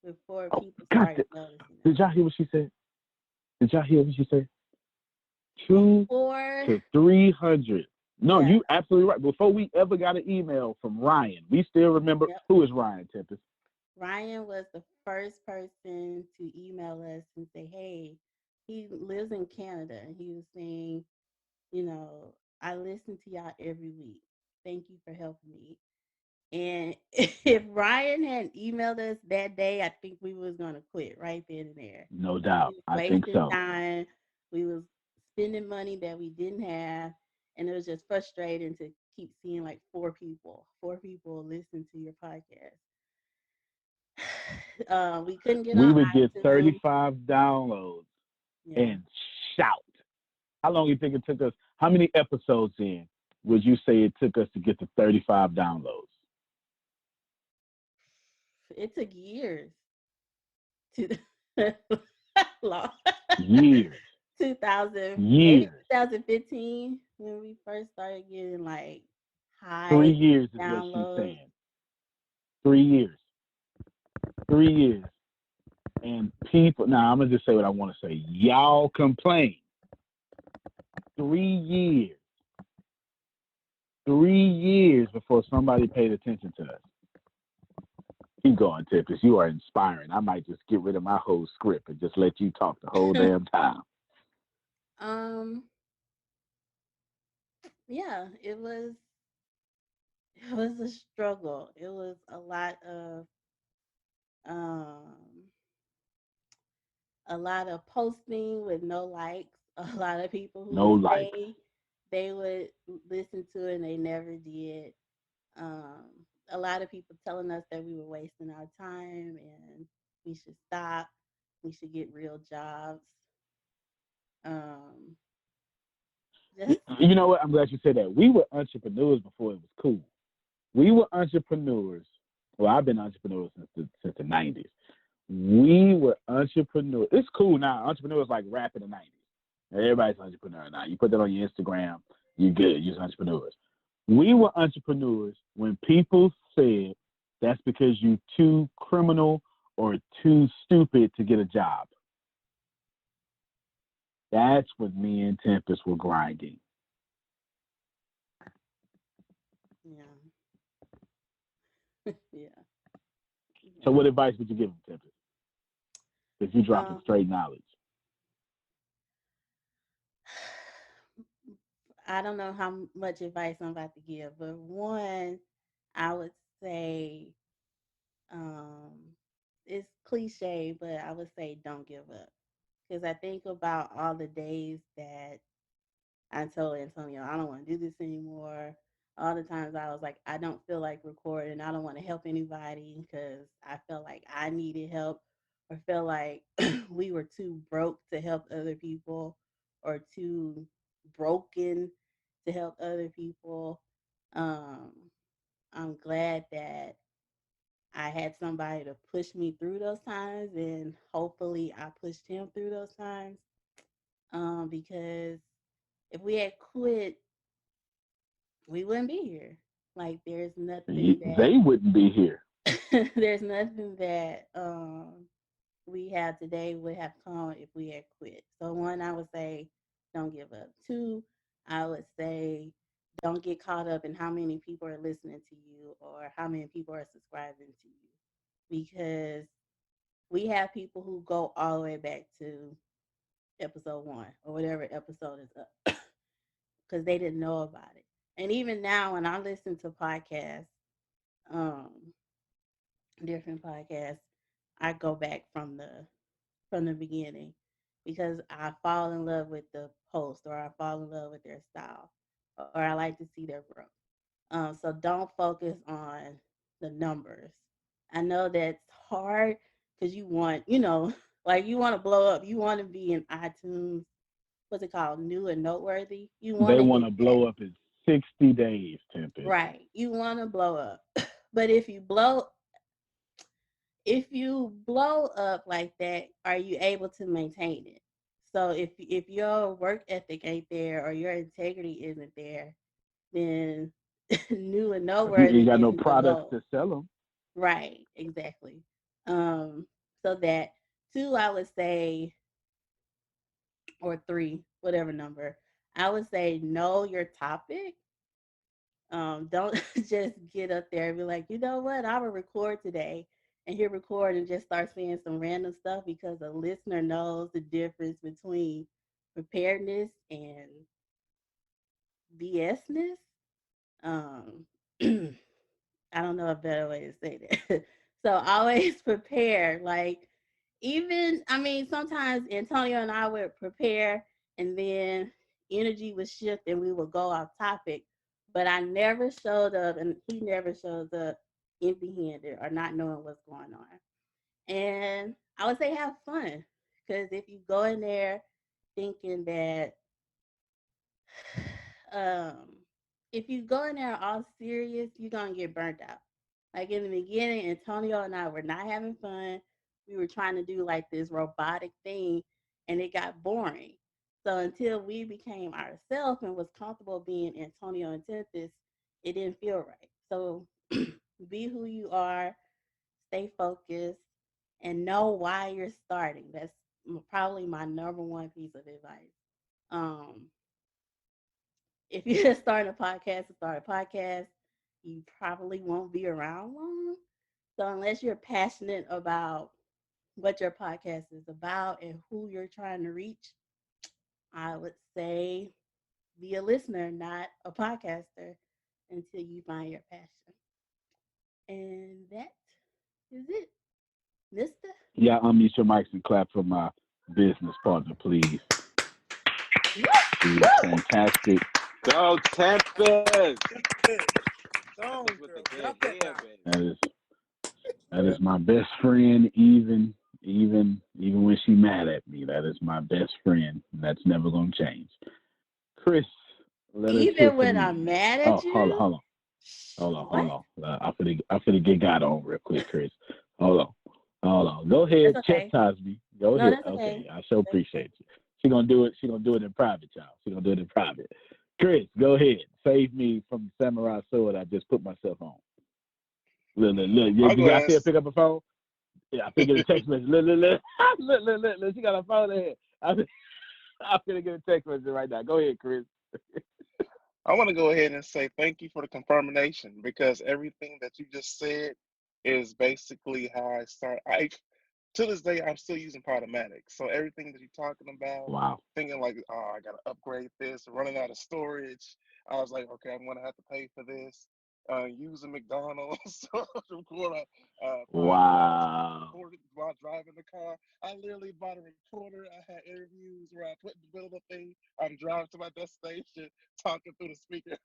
before people started noticing. Did y'all hear what she said? 200 to 300. No, you absolutely right. Before we ever got an email from Ryan, we still remember. Who is Ryan, Tempest? Ryan was the first person to email us and say, hey, he lives in Canada. And he was saying, I listen to y'all every week. Thank you for helping me. And if Ryan had emailed us that day, I think we was going to quit right then and there. No doubt. I think so. Time. We was spending money that we didn't have. And it was just frustrating to keep seeing like 4 people listen to your podcast. We couldn't get we on would get iTunes. 35 downloads and shout. How long do you think it took us? How many episodes in would you say it took us to get to 35 downloads? It took years. Years. 2015 when we first started getting like high 3 years is downloads. what she's saying. 3 years. 3 years. And people, now I'm going to just say what I want to say. Y'all complain. 3 years. 3 years before somebody paid attention to us. Keep going, Tempest. You are inspiring. I might just get rid of my whole script and just let you talk the whole damn time. Yeah, it was a struggle. It was a lot of posting with no likes. A lot of people who would say they would listen to it and they never did. A lot of people telling us that we were wasting our time and we should stop. We should get real jobs. You know what? I'm glad you said that. We were entrepreneurs before it was cool. We were entrepreneurs. Well, I've been entrepreneurs since the 90s. We were entrepreneurs. It's cool now. Entrepreneurs like rap in the 90s. Everybody's an entrepreneur now. You put that on your Instagram, you're good. You're entrepreneurs. We were entrepreneurs when people said that's because you're too criminal or too stupid to get a job. That's what me and Tempest were grinding. Yeah. So what advice would you give them, Tempest? If you're dropping straight knowledge. I don't know how much advice I'm about to give, but one, I would say, um, it's cliche, but I would say don't give up. Because I think about all the days that I told Antonio, I don't want to do this anymore. All the times I was like, I don't feel like recording. I don't want to help anybody because I felt like I needed help or felt like we were too broke to help other people or too broken to help other people. Um, I'm glad that I had somebody to push me through those times, and hopefully I pushed him through those times. Because if we had quit, we wouldn't be here. Like They wouldn't be here. there's nothing that we have today would have come if we had quit. So one, I would say don't give up. Two, I would say don't get caught up in how many people are listening to you or how many people are subscribing to you. Because we have people who go all the way back to episode 1 or whatever episode is up because they didn't know about it. And even now, when I listen to podcasts, um, different podcasts, I go back from the beginning because I fall in love with the host or I fall in love with their style or I like to see their growth. So don't focus on the numbers. I know that's hard because you want, like you want to blow up. You want to be in iTunes. What's it called? New and noteworthy. You want They to want hit to that. blow up in 60 days, Tempest. Right. You want to blow up. But if you blow up like that, are you able to maintain it? So if your work ethic ain't there or your integrity isn't there, then new and If you ain't noteworthy got no isn't the products goal. to sell them, Right, exactly. So that two, I would say, or three, whatever number, I would say know your topic. Don't just get up there and be like, you know what, I will record today and hit record and just start saying some random stuff because a listener knows the difference between preparedness and BSness. Um, I don't know a better way to say that. So always prepare. Like even I mean, sometimes Antonio and I would prepare and then energy would shift and we would go off topic. But I never showed up and he never shows up empty handed or not knowing what's going on. And I would say have fun. Because if you go in there thinking that um, if you go in there all serious, you're gonna get burnt out. Like in the beginning, Antonio and I were not having fun. We were trying to do like this robotic thing, and it got boring. So until we became ourselves and was comfortable being Antonio and Tempest, it didn't feel right. So be who you are, stay focused, and know why you're starting. That's probably my number one piece of advice. Um, if you're just starting a podcast to start a podcast, you probably won't be around long. So unless you're passionate about what your podcast is about and who you're trying to reach, I would say be a listener, not a podcaster, until you find your passion. And that is it, Mister. yeah, unmute your mics and clap for my business partner, please. She's fantastic. Go Tempest! That is my best friend, even when she mad at me. That is my best friend. That's never gonna change. Chris, let us hear Even from when you. I'm mad at Oh, hold you, on. what? I'm finna get got on real quick, Chris. Hold on. Go ahead, That's okay. chastise me. Go No, ahead. that's okay. Okay, I so appreciate you. She gonna do it. She gonna do it in private, y'all. She gonna do it in private. Chris, go ahead. Save me from the samurai sword I just put myself on. Look. You guys see her pick up a phone? Yeah, I think it's a text message. Look. Look. She got a phone in here. I'm gonna get a text message right now. Go ahead, Chris. I want to go ahead and say thank you for the confirmation because everything that you just said is basically how I start. to this day, I'm still using Podomatic. So everything that you're talking about, Wow. thinking like, oh, I gotta upgrade this, running out of storage. I was like, okay, I'm gonna have to pay for this. Using McDonald's to record a podcast, Wow. while driving the car. I literally bought a recorder. I had interviews where I put the build up thing. I'm driving to my destination, talking through the speaker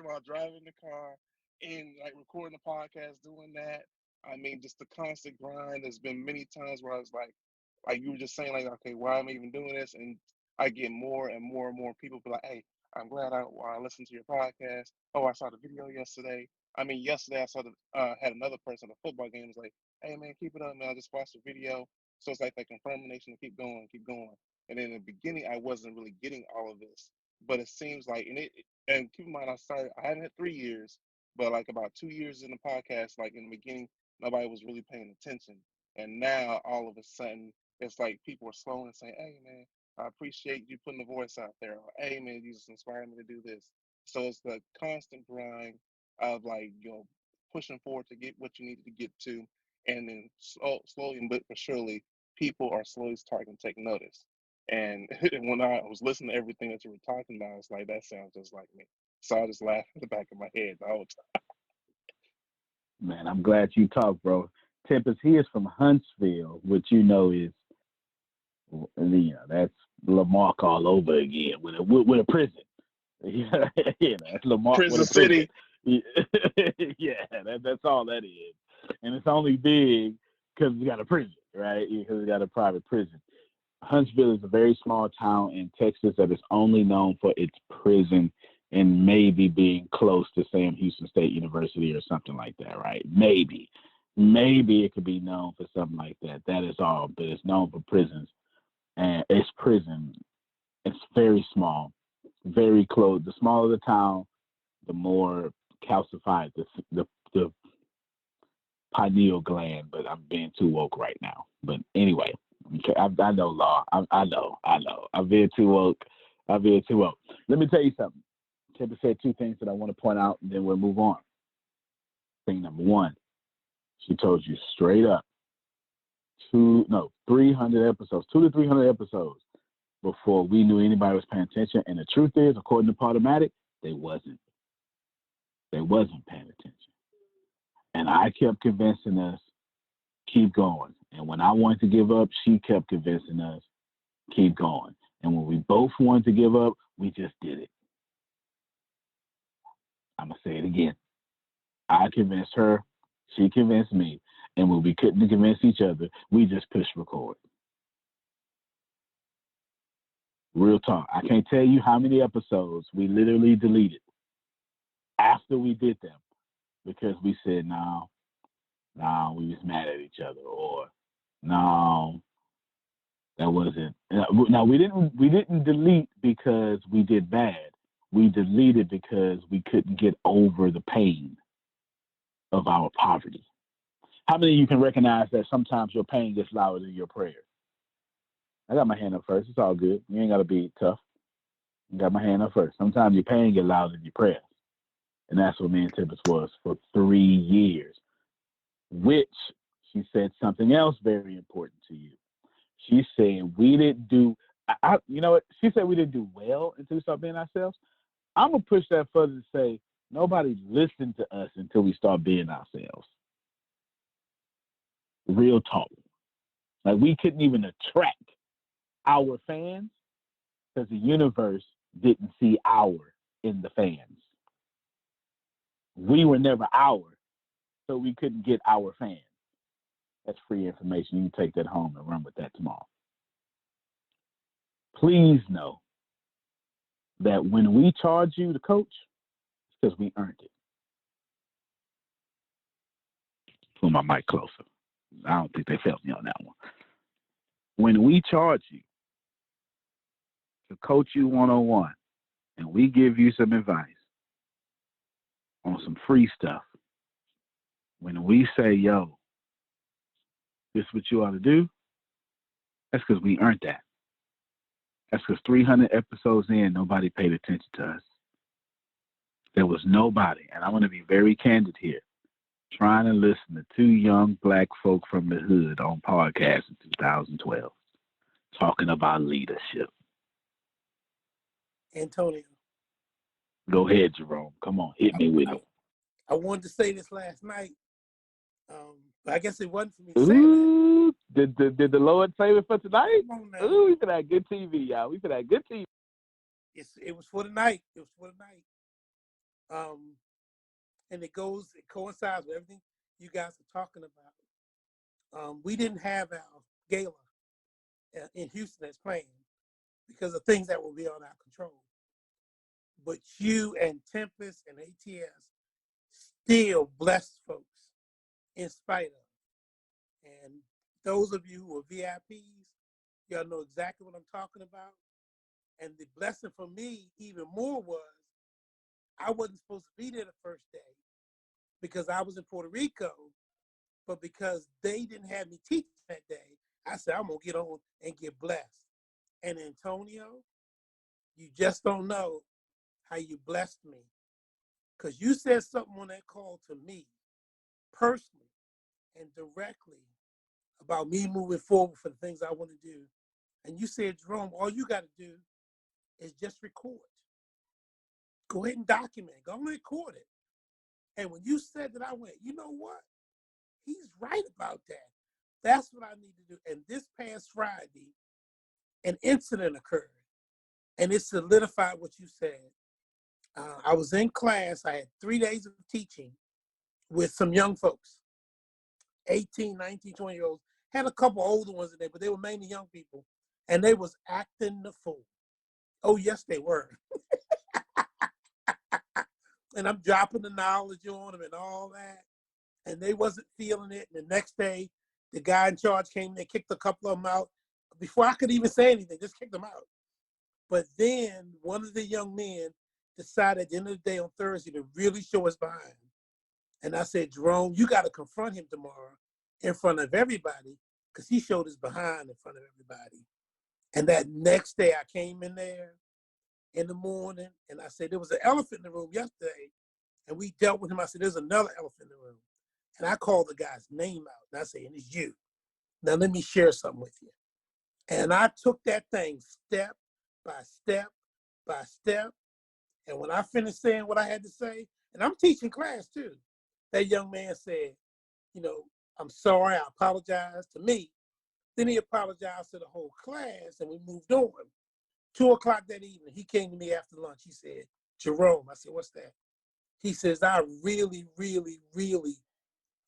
while driving the car, and like recording the podcast, doing that. I mean, just the constant grind. There's been many times where I was like you were just saying, like, okay, why am I even doing this? And I get more and more and more people be like, hey, I'm glad I listened to your podcast. Oh, I saw the video yesterday. I mean, yesterday I saw had another person at a football game was like, hey man, keep it up, man. I just watched the video. So it's like that confirmation to keep going, keep going. And in the beginning, I wasn't really getting all of this, but it seems like, and keep in mind, I hadn't had 3 years, but like about 2 years in the podcast, like in the beginning, nobody was really paying attention. And now all of a sudden, it's like people are slowing and saying, hey man, I appreciate you putting the voice out there. Or, hey man, you just inspired me to do this. So it's the constant grind of like, pushing forward to get what you needed to get to. And then slowly but surely, people are slowly starting to take notice. And when I was listening to everything that you were talking about, it's like, that sounds just like me. So I just laughed in the back of my head the whole time. Man, I'm glad you talked, bro. Tempest, he is from Huntsville, which is, that's Lamarck all over again with a prison. That's Lamarck with Prison a prison. City. Yeah, that's all that is. And it's only big because we got a prison, right? Because we got a private prison. Huntsville is a very small town in Texas that is only known for its prison and maybe being close to Sam Houston State University or something like that, right? Maybe it could be known for something like that. That is all, but it's known for prisons, and its prison. It's very small, very close. The smaller the town, the more calcified the pineal gland. But I'm being too woke right now. But anyway, I know law. I know. I'm being too woke. Let me tell you something. Tipa said 2 things that I want to point out, and then we'll move on. Thing number 1, she told you straight up 300 episodes, 200 to 300 episodes before we knew anybody was paying attention. And the truth is, according to Podomatic, they wasn't paying attention. And I kept convincing us, keep going. And when I wanted to give up, she kept convincing us, keep going. And when we both wanted to give up, we just did it. I'm going to say it again. I convinced her, she convinced me. And when we couldn't convince each other, we just pushed record. Real talk. I can't tell you how many episodes we literally deleted after we did them because we said, no, we was mad at each other, or no, that wasn't. Now we didn't delete because we did bad. We deleted because we couldn't get over the pain of our poverty. How many of you can recognize that sometimes your pain gets louder than your prayer? I got my hand up first. It's all good. You ain't got to be tough. I got my hand up first. Sometimes your pain get louder than your prayers. And that's what me and Tempest was for 3 years, which she said something else very important to you. She said we didn't do, you know what? She said we didn't do well until we start being ourselves. I'm going to push that further to say nobody listened to us until we start being ourselves. Real talk. Like we couldn't even attract our fans because the universe didn't see our in the fans. We were never our, so we couldn't get our fans. That's free information. You can take that home and run with that tomorrow. Please know that when we charge you to coach, it's because we earned it. Pull my mic closer. I don't think they felt me on that one. When we charge you to coach you one-on-one and we give you some advice on some free stuff, when we say, yo, this is what you ought to do, that's because we earned that. That's because 300 episodes in, nobody paid attention to us. There was nobody, and I want to be very candid here. Trying to listen to two young black folk from the hood on podcast in 2012 talking about leadership. Antonio. Go ahead, Jerome. Come on, hit me with it. I wanted to say this last night, but I guess it wasn't for me to say it. Did the Lord save it for tonight? Come on now. Ooh, we could have good TV, y'all. We could have good TV. It was for the night. It was for the night. And it coincides with everything you guys are talking about. We didn't have our gala in Houston as planned because of things that were beyond our control. But you and Tempest and ATS still blessed folks in spite of. And those of you who are VIPs, y'all know exactly what I'm talking about. And the blessing for me even more was I wasn't supposed to be there the first day because I was in Puerto Rico, but because they didn't have me teach that day, I said, I'm gonna get on and get blessed. And Antonio, you just don't know how you blessed me. Because you said something on that call to me personally and directly about me moving forward for the things I want to do. And you said, Jerome, all you got to do is just record. Go ahead and document. Go and record it. And when you said that, I went, you know what? He's right about that. That's what I need to do. And this past Friday, an incident occurred. And it solidified what you said. I was in class. I had 3 days of teaching with some young folks, 18, 19, 20-year-olds. Had a couple older ones in there, but they were mainly young people. And they was acting the fool. Oh, yes, they were. And I'm dropping the knowledge on them and all that. And they wasn't feeling it. And the next day, the guy in charge came and kicked a couple of them out. Before I could even say anything, just kicked them out. But then one of the young men decided at the end of the day on Thursday to really show us behind. And I said, Jerome, you got to confront him tomorrow in front of everybody because he showed his behind in front of everybody. And that next day I came in there in the morning and I said, there was an elephant in the room yesterday. And we dealt with him. I said, there's another elephant in the room. And I called the guy's name out. And I said, and it's you. Now let me share something with you. And I took that thing step by step by step. And when I finished saying what I had to say, and I'm teaching class too, that young man said, you know, I'm sorry, I apologize to me. Then he apologized to the whole class and we moved on. 2 o'clock that evening, he came to me after lunch. He said, Jerome, I said, what's that? He says, I really, really, really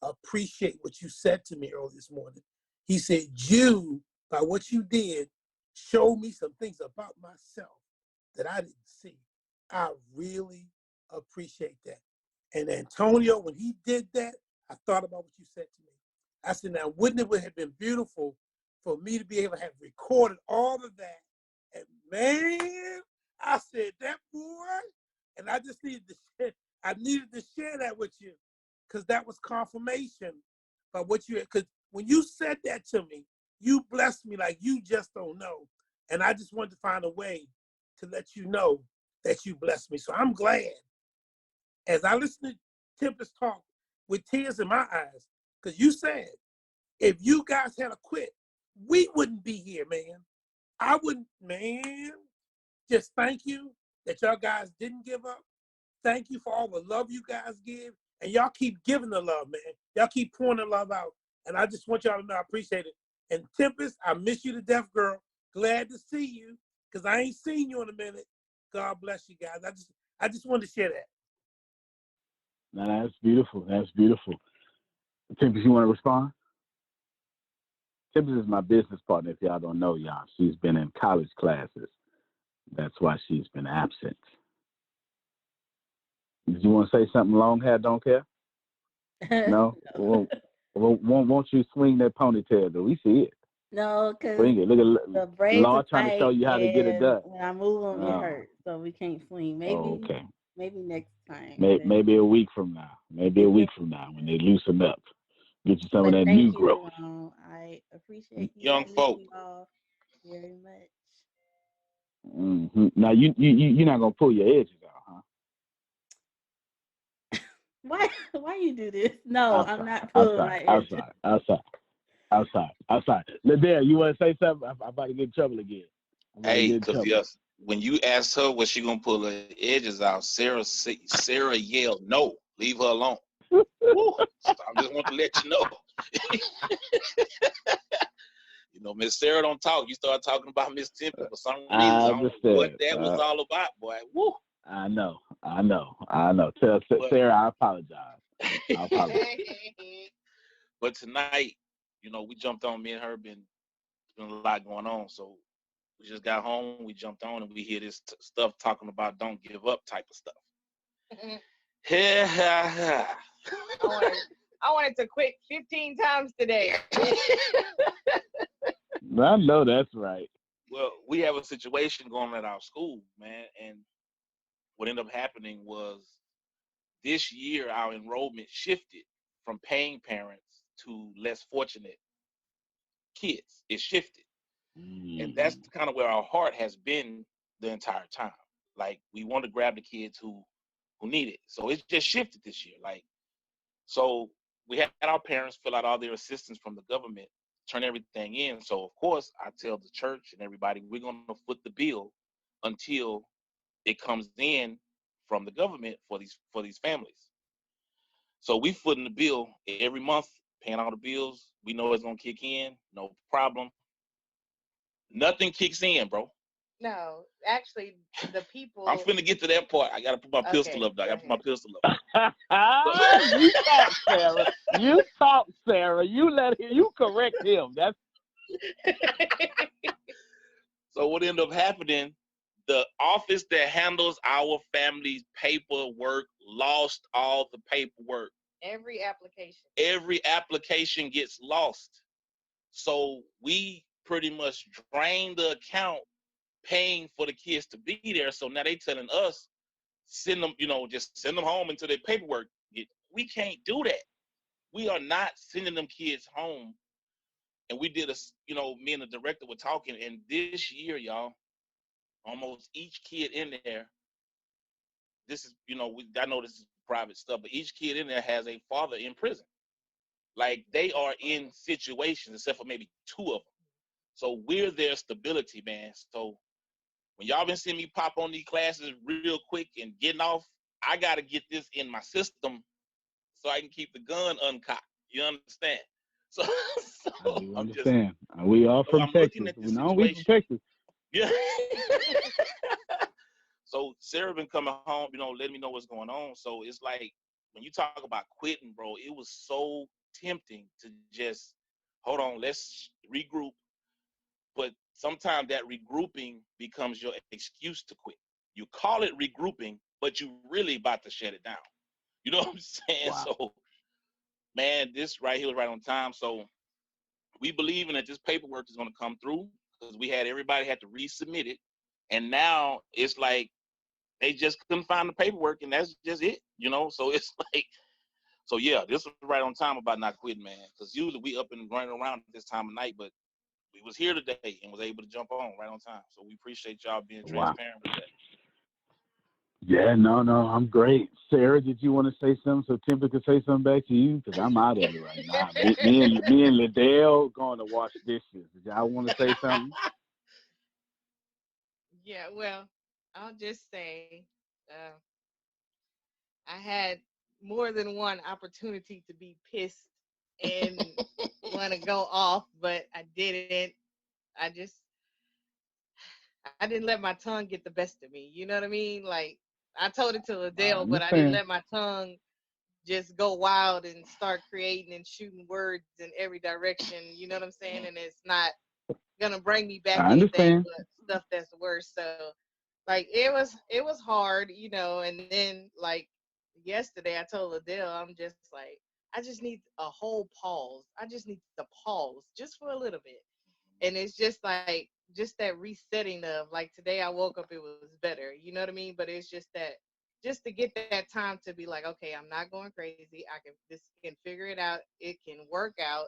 appreciate what you said to me early this morning. He said, you, by what you did, showed me some things about myself that I didn't see. I really appreciate that. And Antonio, when he did that, I thought about what you said to me. I said, now, wouldn't it have been beautiful for me to be able to have recorded all of that? And man, I said, that boy, and I just needed to share that with you because that was confirmation by what you had. Because when you said that to me, you blessed me like you just don't know. And I just wanted to find a way to let you know that you blessed me. So I'm glad as I listen to Tempest talk with tears in my eyes, because you said, if you guys had quit, we wouldn't be here, man. I wouldn't, man. Just thank you that y'all guys didn't give up. Thank you for all the love you guys give. And y'all keep giving the love, man. Y'all keep pouring the love out. And I just want y'all to know I appreciate it. And Tempest, I miss you to death, girl. Glad to see you, because I ain't seen you in a minute. God bless you guys. I just wanted to share that. No, that's beautiful. That's beautiful. Tempest, you want to respond? Tempest is my business partner, if y'all don't know, y'all. She's been in college classes. That's why she's been absent. Did you want to say something, long hair, don't care? No? Well, won't you swing that ponytail, though? We see it. No, because Swing it. Look at the braids Law are trying to show tight, you how to get it and done. when I move them, it hurts, so we can't swing. Okay. Maybe next time. Maybe a week from now. Maybe a week from now when they loosen up. Get you some of that new growth. I appreciate you. Young folk. You all very much. Mm-hmm. Now you're not gonna pull your edges out, huh? Why? Why you do this? No, I'm I'm sorry. not I'm pulling sorry. my I'm hair. sorry. I'm sorry. I'm sorry. I'm sorry. Ladell, you want to say something? I'm about to get in trouble again. I'm about to Hey, get in because trouble. yes, when you asked her was she gonna pull her edges out, Sarah yelled no, leave her alone. Woo! So I just want to let you know. Miss Sarah don't talk. You start talking about Miss Tempy for some reason. I I don't know what understand. that was all about, boy. Woo! I know. I know. I know. Tell But Sarah I apologize. I apologize. but tonight, we jumped on. Me and her been a lot going on. So we just got home. We jumped on and we hear this stuff talking about don't give up type of stuff. Yeah. I wanted to quit 15 times today. I know that's right. Well, we have a situation going on at our school, man, and what ended up happening was this year our enrollment shifted from paying parents to less fortunate kids. It shifted. And that's kind of where our heart has been the entire time. Like we want to grab the kids who need it. So it's just shifted this year. Like so we had our parents fill out all their assistance from the government, turn everything in. So of course I tell the church and everybody we're gonna foot the bill until it comes in from the government for these families. So we footing the bill every month, paying all the bills. We know it's gonna kick in, no problem. Nothing kicks in, bro. No, actually, the I'm people. finna get to that part. I gotta put my pistol Okay, up. Though. I go gotta put my ahead. pistol up. You talk, Sarah. You talk, Sarah. You let him. You correct him. That's So what ended up happening? The office that handles our family's paperwork lost all the paperwork. Every application. Every application gets lost. So we pretty much drained the account paying for the kids to be there. So now they telling us send them, just send them home until their paperwork get. We can't do that. We are not sending them kids home. And we did me and the director were talking, and this year, y'all, almost each kid in there, this is, I know this is private stuff, but each kid in there has a father in prison. Like they are in situations, except for maybe two of them. So we're their stability, man. So when y'all been seeing me pop on these classes real quick and getting off, I got to get this in my system so I can keep the gun uncocked. You understand? So, I so do I'm just, understand. We are so from I'm looking Texas. at We this know we from situation. Texas. Yeah. So Sarah been coming home, letting me know what's going on. So it's like when you talk about quitting, bro, it was so tempting to just hold on, let's regroup. But sometimes that regrouping becomes your excuse to quit. You call it regrouping, but you really about to shut it down. You know what I'm saying? Wow. So, man, this right here was right on time. So we believing that this paperwork is going to come through because everybody had to resubmit it, and now it's like they just couldn't find the paperwork, and that's just it. So it's like, so yeah, this was right on time about not quitting, man. Because usually we up and running around at this time of night, but we was here today and was able to jump on right on time. So we appreciate y'all being Wow. transparent with that. Yeah, no, I'm great. Sarah, did you want to say something so Timber could say something back to you? Because I'm out of it right now. Me and Liddell going to wash dishes. Did y'all want to say something? Yeah, well, I'll just say I had more than one opportunity to be pissed and want to go off, but I didn't. I just I didn't let my tongue get the best of me. You know what I mean? Like I told it to I Adele, but I didn't understand. let my tongue just go wild and start creating and shooting words in every direction. You know what I'm saying? And it's not gonna bring me back I anything understand. but stuff that's worse. So like it was hard, and then like yesterday I told Adele, I'm just like, I just need a whole pause. I just need to pause just for a little bit. And it's just like just that resetting of like today I woke up, it was better. You know what I mean? But it's just that just to get that time to be like, okay, I'm not going crazy. This can figure it out. It can work out.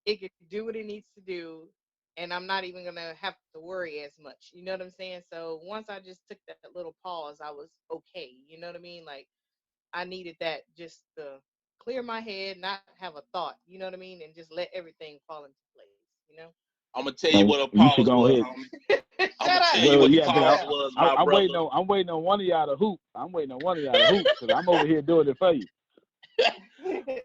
It could do what it needs to do, and I'm not even gonna have to worry as much. You know what I'm saying? So once I just took that little pause, I was okay. You know what I mean? Like I needed that just to clear my head, not have a thought, you know what I mean, and just let everything fall into place. I'm gonna tell you what a You should pause go was, ahead. homie. I'm Shut gonna up. tell you what the Yeah, pause because was, my I'm brother. waiting on one of y'all to hoop. I'm waiting on one of y'all to hoop because I'm over here doing it for you.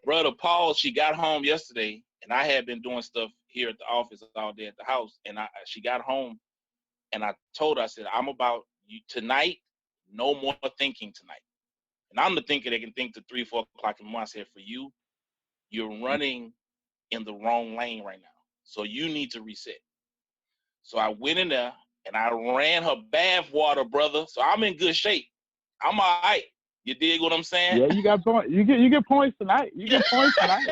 Brother Paul, she got home yesterday, and I had been doing stuff here at the office all day at the house, and she got home, and I told her, I said, I'm about you tonight, no more thinking tonight. And I'm the thinker that can think to 3, 4 o'clock in the morning. I said, for you, you're running in the wrong lane right now. So you need to reset. So I went in there and I ran her bath water, brother. So I'm in good shape. I'm all right. You dig what I'm saying? Yeah, you got points. You get points tonight. You get points tonight.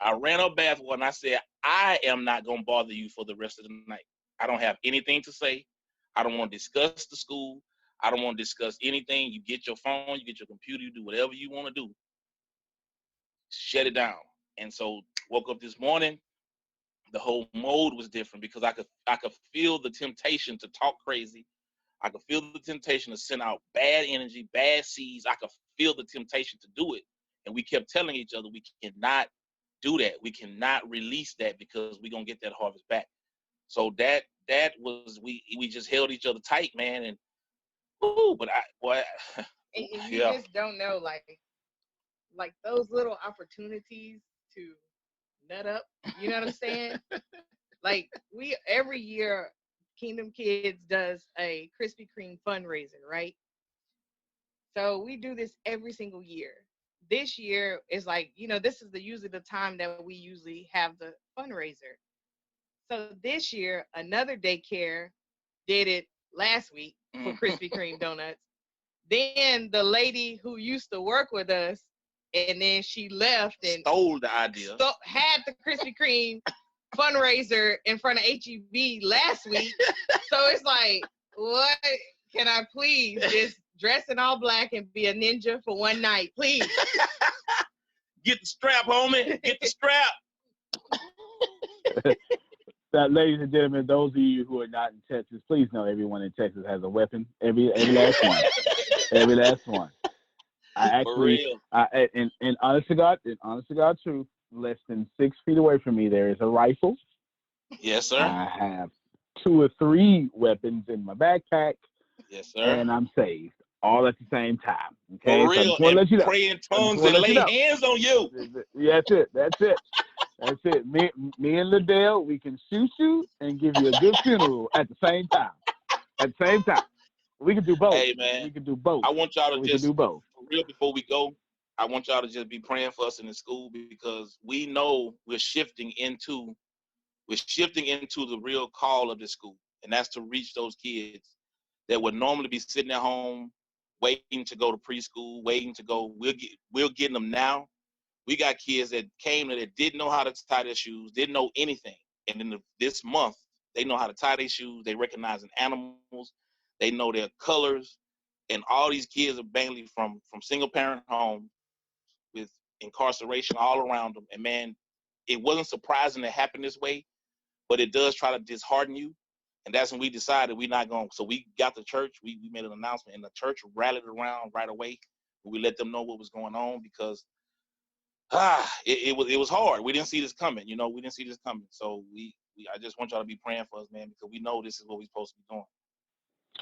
I ran her bath water and I said, I am not going to bother you for the rest of the night. I don't have anything to say. I don't want to discuss the school. I don't want to discuss anything. You get your phone, you get your computer, you do whatever you want to do. Shut it down. And so woke up this morning, the whole mode was different because I could feel the temptation to talk crazy. I could feel the temptation to send out bad energy, bad seeds. I could feel the temptation to do it. And we kept telling each other we cannot do that. We cannot release that because we're gonna get that harvest back. So that was we just held each other tight, man. And but And you yeah. just don't know, like those little opportunities to nut up. You know what I'm saying? Like we every year, Kingdom Kids does a Krispy Kreme fundraiser, right? So we do this every single year. This year is like, this is usually the time that we usually have the fundraiser. So this year, another daycare did it last week for Krispy Kreme donuts. Then the lady who used to work with us, and then she left and stole the idea. Had the Krispy Kreme fundraiser in front of HEB last week. So it's like, what? Can I please just dress in all black and be a ninja for one night, please? Get the strap, homie. Get the strap. That, ladies and gentlemen, those of you who are not in Texas, please know everyone in Texas has a weapon. Every last one. Every last one. I actually, in honest to God truth, less than 6 feet away from me, there is a rifle. Yes, sir. I have 2 or 3 weapons in my backpack. Yes, sir. And I'm saved all at the same time. Okay, for real. So And pray in tongues and lay hands on you. Yeah, that's it. That's it. Me and Liddell, we can shoot you and give you a good funeral at the same time. At the same time. We can do both. Hey, man. We can do both. I want y'all to we just, can do both. For real, before we go, I want y'all to just be praying for us in the school because we know we're shifting into the real call of the school. And that's to reach those kids that would normally be sitting at home waiting to go to preschool, waiting to go. We're getting them now. We got kids that came that didn't know how to tie their shoes, didn't know anything. And in this month, they know how to tie their shoes. They recognizing animals. They know their colors. And all these kids are mainly from single parent homes with incarceration all around them. And man, it wasn't surprising to happen this way, but it does try to dishearten you. And that's when we decided we're not going. So we got the church. We made an announcement, and the church rallied around right away. We let them know what was going on because it was hard. We didn't see this coming. We didn't see this coming. So I just want y'all to be praying for us, man, because we know this is what we're supposed to be doing.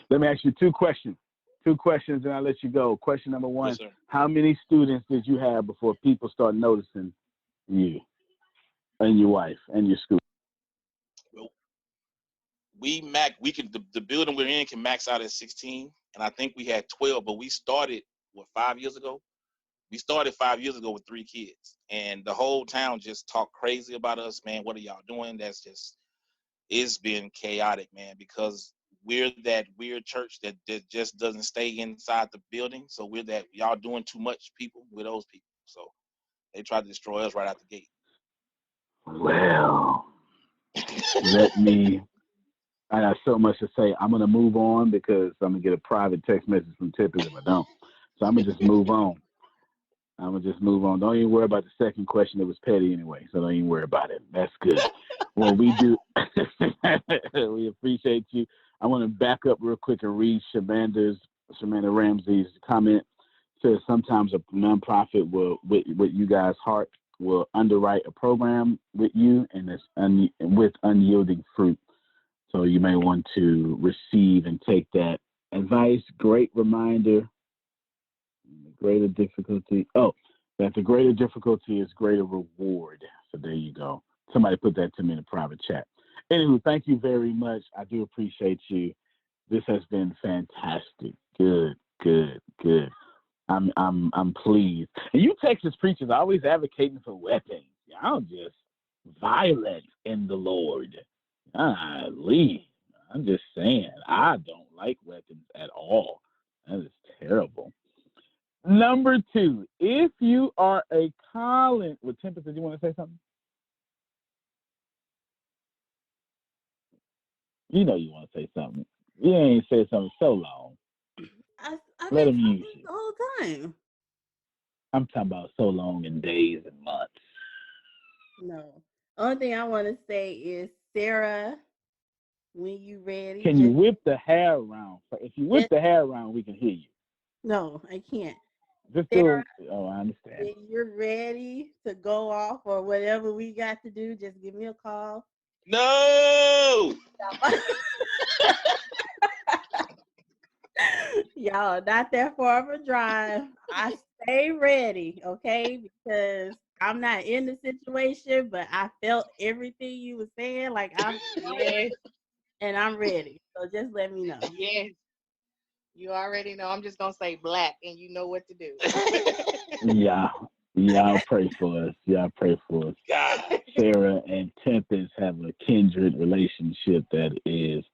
Let me ask you 2 questions. 2 questions, and I'll let you go. Question number 1: yes, how many students did you have before people start noticing you and your wife and your school? Well, the building we're in can max out at 16, and I think we had 12, but we started 5 years ago. We started 5 years ago with 3 kids, and the whole town just talked crazy about us, man. What are y'all doing? It's been chaotic, man, because we're that weird church that just doesn't stay inside the building. So we're that y'all doing too much people with those people. So they tried to destroy us right out the gate. Well, I got so much to say. I'm going to move on because I'm going to get a private text message from Tippers if I don't. So I'm going to just move on. Don't even worry about the second question. It was petty anyway, so don't even worry about it. That's good. Well, we do. We appreciate you. I want to back up real quick and read Shamanda Ramsey's comment. says sometimes a nonprofit will, with you guys' heart, will underwrite a program with you, and it's with unyielding fruit. So you may want to receive and take that advice. Great reminder. Greater difficulty. Oh, that the greater difficulty is greater reward. So there you go. Somebody put that to me in a private chat. Anywho, thank you very much. I do appreciate you. This has been fantastic. Good, good, good. I'm pleased. And you Texas preachers are always advocating for weapons. Y'all just violent in the Lord. Golly. I'm just saying, I don't like weapons at all. That is terrible. Number 2, if you are a college, with Tempest, did you want to say something? You know you want to say something. You ain't said something so long. I've Let been him use talking you. the whole time. I'm talking about so long in days and months. No. Only thing I want to say is, Sarah, when you ready, Can you whip the hair around? If you whip the hair around, we can hear you. No, I can't. Just Sarah, oh, I understand. when you're ready to go off or whatever we got to do, just give me a call. No. Y'all, not that far of a drive. I stay ready, okay? Because I'm not in the situation, but I felt everything you were saying. Like I'm Yes, and I'm ready. So just let me know. yes. You already know. I'm just gonna say black, and you know what to do. Yeah. Y'all pray for us. Y'all pray for us. God. Sarah and Tempest have a kindred relationship that is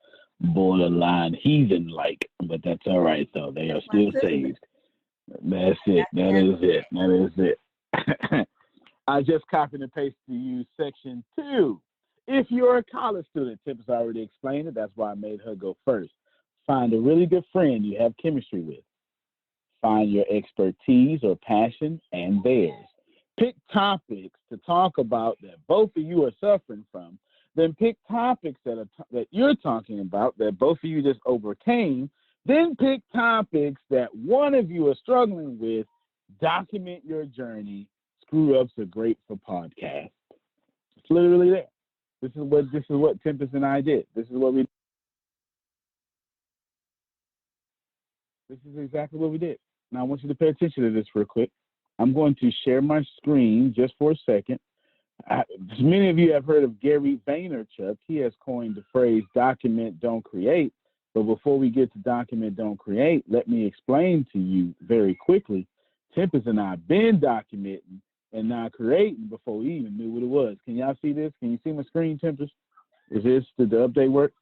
borderline heathen-like, but that's all right, though. They are still saved. That's it. That is it. That is it. I just copied and pasted to you section 2. If you're a college student, Tempest already explained it. That's why I made her go first. Find a really good friend you have chemistry with. Find your expertise or passion and theirs. Pick topics to talk about that both of you are suffering from. Then pick topics that you're talking about that both of you just overcame. Then pick topics that one of you are struggling with. Document your journey. Screw ups are great for podcasts. It's literally there. This is what Tempest and I did. This is exactly what we did. Now I want you to pay attention to this real quick. I'm going to share my screen just for a second. Many of you have heard of Gary Vaynerchuk. He has coined the phrase document, don't create. But before we get to document, don't create, let me explain to you very quickly. Tempest and I have been documenting and not creating before we even knew what it was. Can y'all see this? Can you see my screen, Tempest? Did the update work?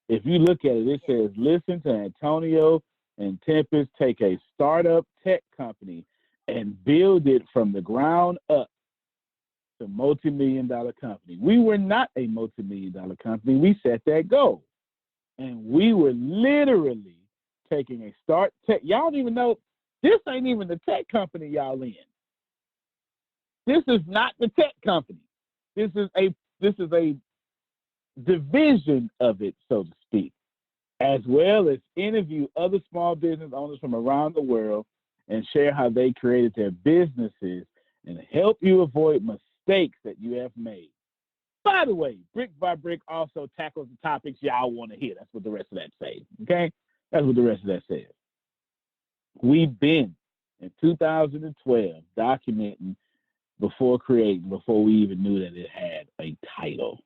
If you look at it, it says, listen to Antonio and Tempest take a startup tech company and build it from the ground up to multi-million-dollar company. We were not a multi-million-dollar company. We set that goal. And we were literally taking a start tech. Y'all don't even know, this ain't even the tech company y'all in. This is not the tech company. This is a division of it, so to speak, as well as interview other small business owners from around the world and share how they created their businesses and help you avoid mistakes that you have made. By the way, Brick by Brick also tackles the topics y'all want to hear. That's what the rest of that says, okay? That's what the rest of that says. We've been, in 2012, documenting before creating, before we even knew that it had a title.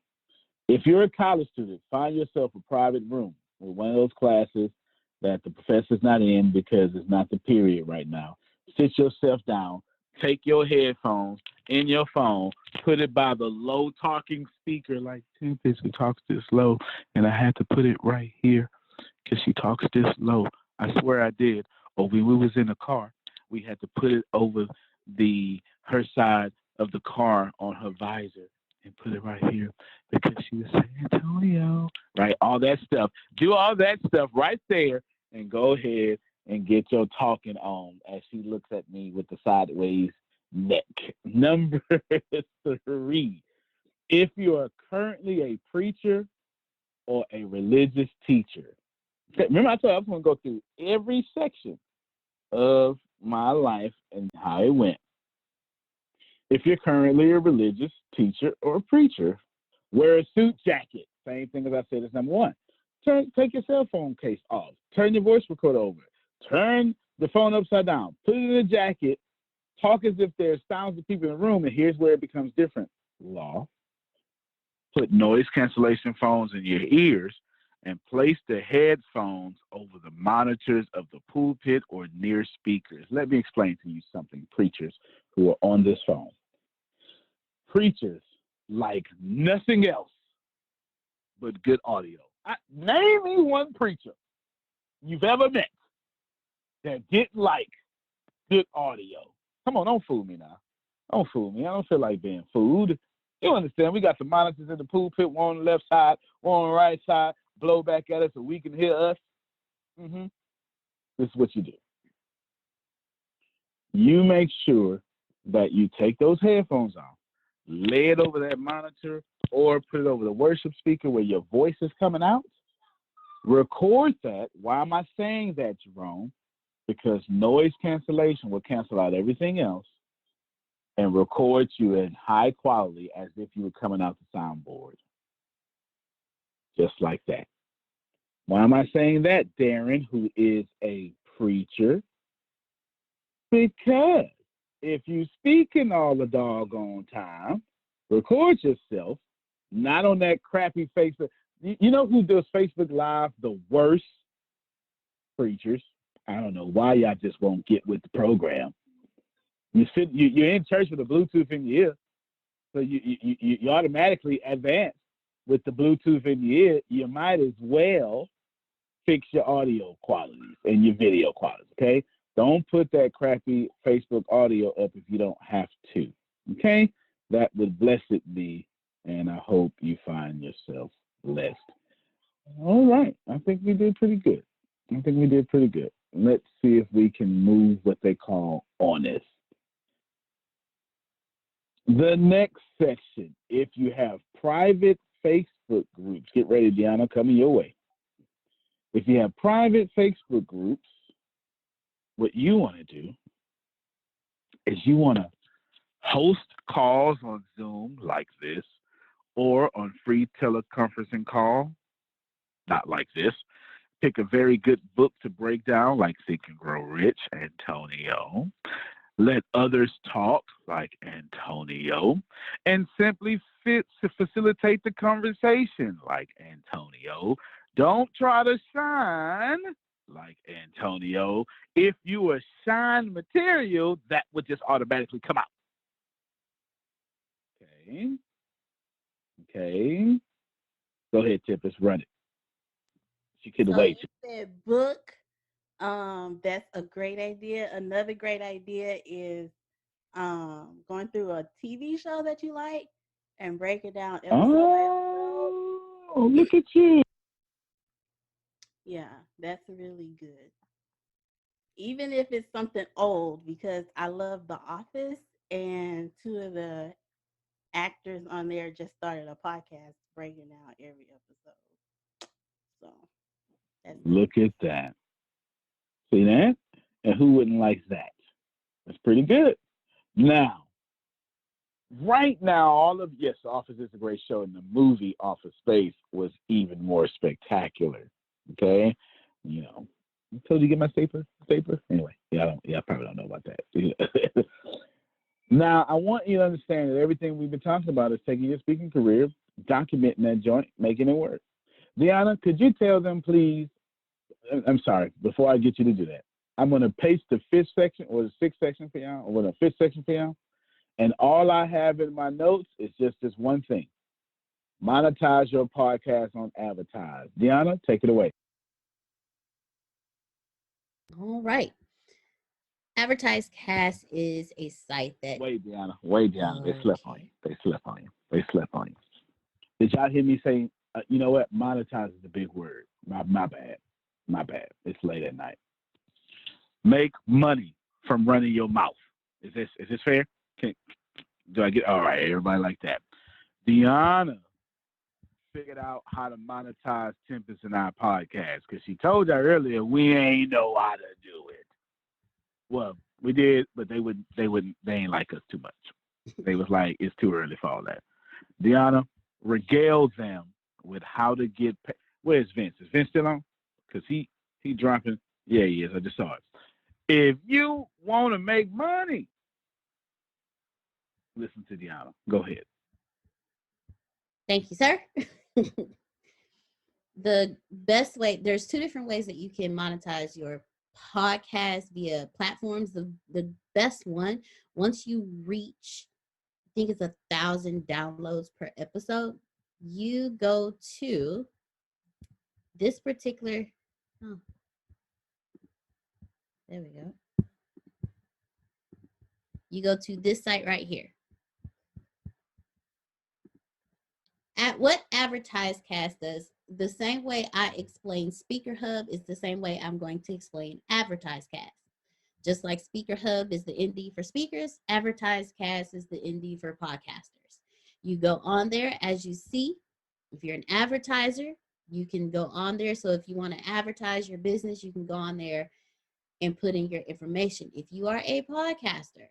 If you're a college student, find yourself a private room with one of those classes that the professor's not in because it's not the period right now. Sit yourself down, take your headphones in your phone, put it by the low talking speaker like Tempest, who talks this low, and I had to put it right here because she talks this low. I swear I did. Or when we was in the car, we had to put it over her side of the car on her visor and put it right here because she was saying, Antonio, right? All that stuff. Do all that stuff right there and go ahead and get your talking on as she looks at me with the sideways neck. Number 3, if you are currently a preacher or a religious teacher. Remember I told you I was going to go through every section of my life and how it went. If you're currently a religious teacher or preacher, wear a suit jacket. Same thing as I said is number one. Take your cell phone case off. Turn your voice recorder over. Turn the phone upside down. Put it in a jacket. Talk as if there's thousands of people in the room, and here's where it becomes different. Law. Put noise cancellation phones in your ears and place the headphones over the monitors of the pulpit or near speakers. Let me explain to you something, preachers who are on this phone. Preachers like nothing else but good audio. Name me one preacher you've ever met that didn't like good audio. Come on, don't fool me now. Don't fool me. I don't feel like being fooled. You understand? We got the monitors in the pulpit, one on the left side, one on the right side, blow back at us so we can hear us. This is what you do. You make sure that you take those headphones off, lay it over that monitor, or put it over the worship speaker where your voice is coming out. Record that. Why am I saying that, Jerome? Because noise cancellation will cancel out everything else and record you in high quality as if you were coming out the soundboard. Just like that. Why am I saying that, Darren, who is a preacher? Because if you speak in all the doggone time, record yourself, not on that crappy Facebook. You know who does Facebook Live the worst? Preachers. I don't know why y'all just won't get with the program. You're in church with a Bluetooth in your ear, so you automatically advance with the Bluetooth in your ear. You might as well fix your audio qualities and your video qualities, okay? Don't put that crappy Facebook audio up if you don't have to, okay? That would blessed be, and I hope you find yourself blessed. All right, I think we did pretty good. Let's see if we can move what they call honest. The next section, if you have private Facebook groups, get ready, Deanna, coming your way. If you have private Facebook groups, what you want to do is you want to host calls on Zoom like this or on free teleconferencing call, not like this. Pick a very good book to break down, like Think and Grow Rich, Antonio. Let others talk, like Antonio, and simply facilitate the conversation, like Antonio. Don't try to shine, like Antonio. If you are shine material, that would just automatically come out. Okay. Go ahead, Tempest, run it. She could wait. You said book. That's a great idea. Another great idea is going through a TV show that you like and break it down episode by episode. Oh, look at you. Yeah, that's really good. Even if it's something old, because I love The Office, and two of the actors on there just started a podcast breaking down every episode. So look at that. See that? And who wouldn't like that? That's pretty good. Now, right now, Office is a great show, and the movie Office Space was even more spectacular. Okay, you know, I told you to get my stapler. Anyway, I probably don't know about that. Now, I want you to understand that everything we've been talking about is taking your speaking career, documenting that joint, making it work. Deanna, could you tell them, please? I'm sorry, before I get you to do that, I'm going to paste the fifth section or the sixth section for y'all, or the fifth section for y'all. And all I have in my notes is just this one thing. Monetize your podcast on Advertise. Deanna, take it away. All right. AdvertiseCast is a site that... Wait, Deanna. Okay. They slept on you. Did y'all hear me say, you know what? Monetize is a big word. My bad. It's late at night. Make money from running your mouth. Is this fair? Do I get all right? Everybody like that. Deanna figured out how to monetize Tempest and our podcast because she told y'all earlier we ain't know how to do it. Well, We did, but they ain't like us too much. They was like, it's too early for all that. Deanna, regale them with how to get paid. Where's Vince? Is Vince still on? Because he dropping. Yeah, he is. I just saw it. If you want to make money, listen to Deanna. Go ahead. Thank you, sir. The best way, there's two different ways that you can monetize your podcast via platforms. The best one, once you reach, I think it's 1,000 downloads per episode, you go to this particular, oh, there we go. You go to this site right here. At what AdvertiseCast does, the same way I explain Speaker Hub is the same way I'm going to explain AdvertiseCast. Just like Speaker Hub is the ND for speakers, AdvertiseCast is the ND for podcasters. You go on there, as you see, if you're an advertiser, you can go on there. So if you want to advertise your business, you can go on there and put in your information. If you are a podcaster,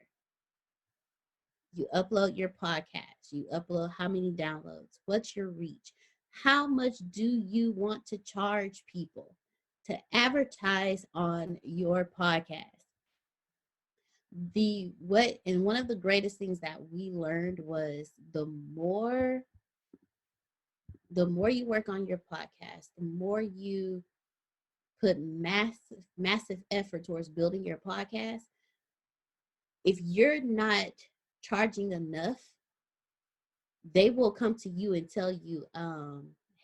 you upload your podcast, you upload how many downloads, what's your reach, how much do you want to charge people to advertise on your podcast. One of the greatest things that we learned was the more you work on your podcast, the more you put massive effort towards building your podcast. If you're not charging enough, they will come to you and tell you,